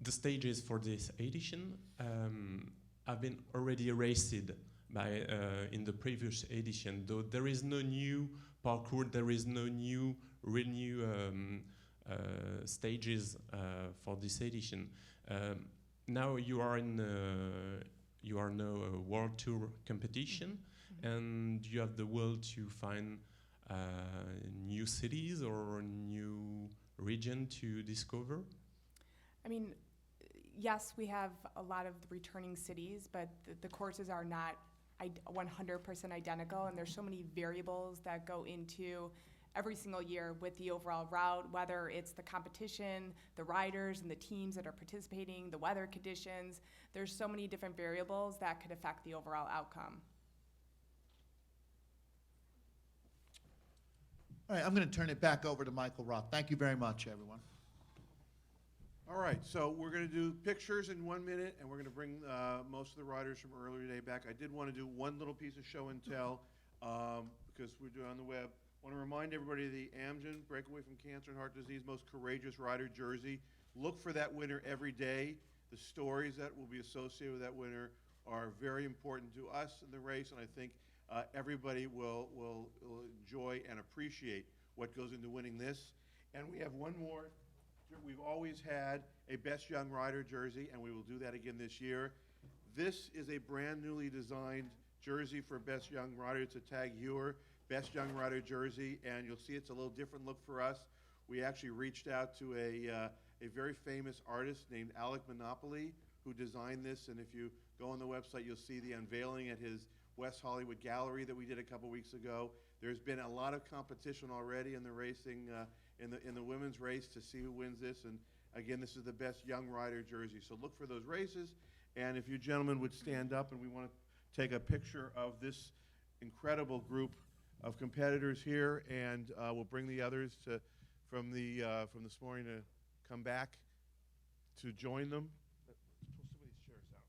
The stages for this edition have been already raced by in the previous edition. Though there is no new parkour, there is no new stages for this edition. Now you are in now a world tour competition, and you have the will to find new cities or new region to discover. I mean, yes, we have a lot of returning cities, but the courses are not 100% identical, and there's so many variables that go into every single year with the overall route, whether it's the competition, the riders and the teams that are participating, the weather conditions. There's so many different variables that could affect the overall outcome. All right, I'm going to turn it back over to Michael Roth. Thank you very much, everyone. All right, so we're going to do pictures in 1 minute, and we're going to bring most of the riders from earlier today back. I did want to do one little piece of show and tell because we're doing on the web. I want to remind everybody of the Amgen Breakaway from Cancer and Heart Disease Most Courageous Rider jersey. Look for that winner every day. The stories that will be associated with that winner are very important to us in the race, and I think everybody will enjoy and appreciate what goes into winning this. And we have one more. We've always had a Best Young Rider jersey, and we will do that again this year. This is a brand newly designed jersey for Best Young Rider. It's a Tag Heuer Best Young Rider jersey, and you'll see it's a little different look for us. We actually reached out to a very famous artist named Alec Monopoly who designed this, and if you go on the website, you'll see the unveiling at his West Hollywood Gallery that we did a couple weeks ago. There's been a lot of competition already in the racing, in the women's race to see who wins this, and again, this is the Best Young Rider jersey. So look for those races, and if you gentlemen would stand up, and we want to take a picture of this incredible group of competitors here, and we'll bring the others from this morning to come back to join them. Let's pull some of these chairs out.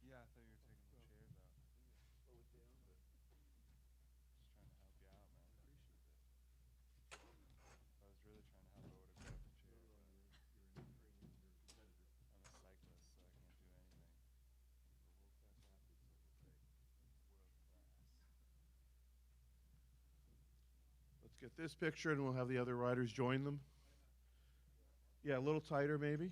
Yeah, I thought you were taking the chairs out. Slow it down, but just trying to help you out, man. Appreciate that. I was really trying to help Get this picture, and we'll have the other riders join them. Yeah, a little tighter, maybe.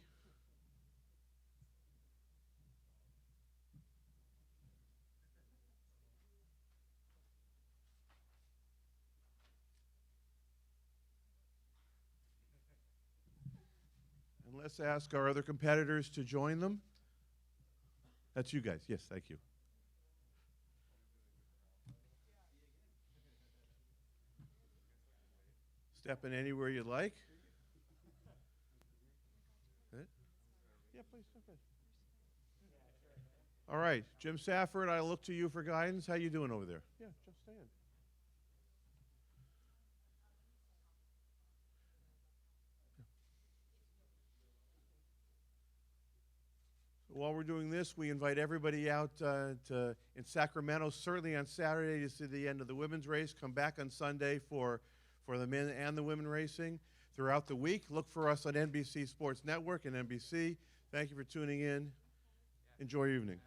And let's ask our other competitors to join them. That's you guys. Yes, thank you. Step in anywhere you like. Good. Yeah, please step in. All right, Jim Safford, I look to you for guidance. How you doing over there? Yeah, just stand. While we're doing this, we invite everybody out in Sacramento, certainly on Saturday to see the end of the women's race. Come back on Sunday for the men and the women racing. Throughout the week, look for us on NBC Sports Network and NBC. Thank you for tuning in. Enjoy your evening.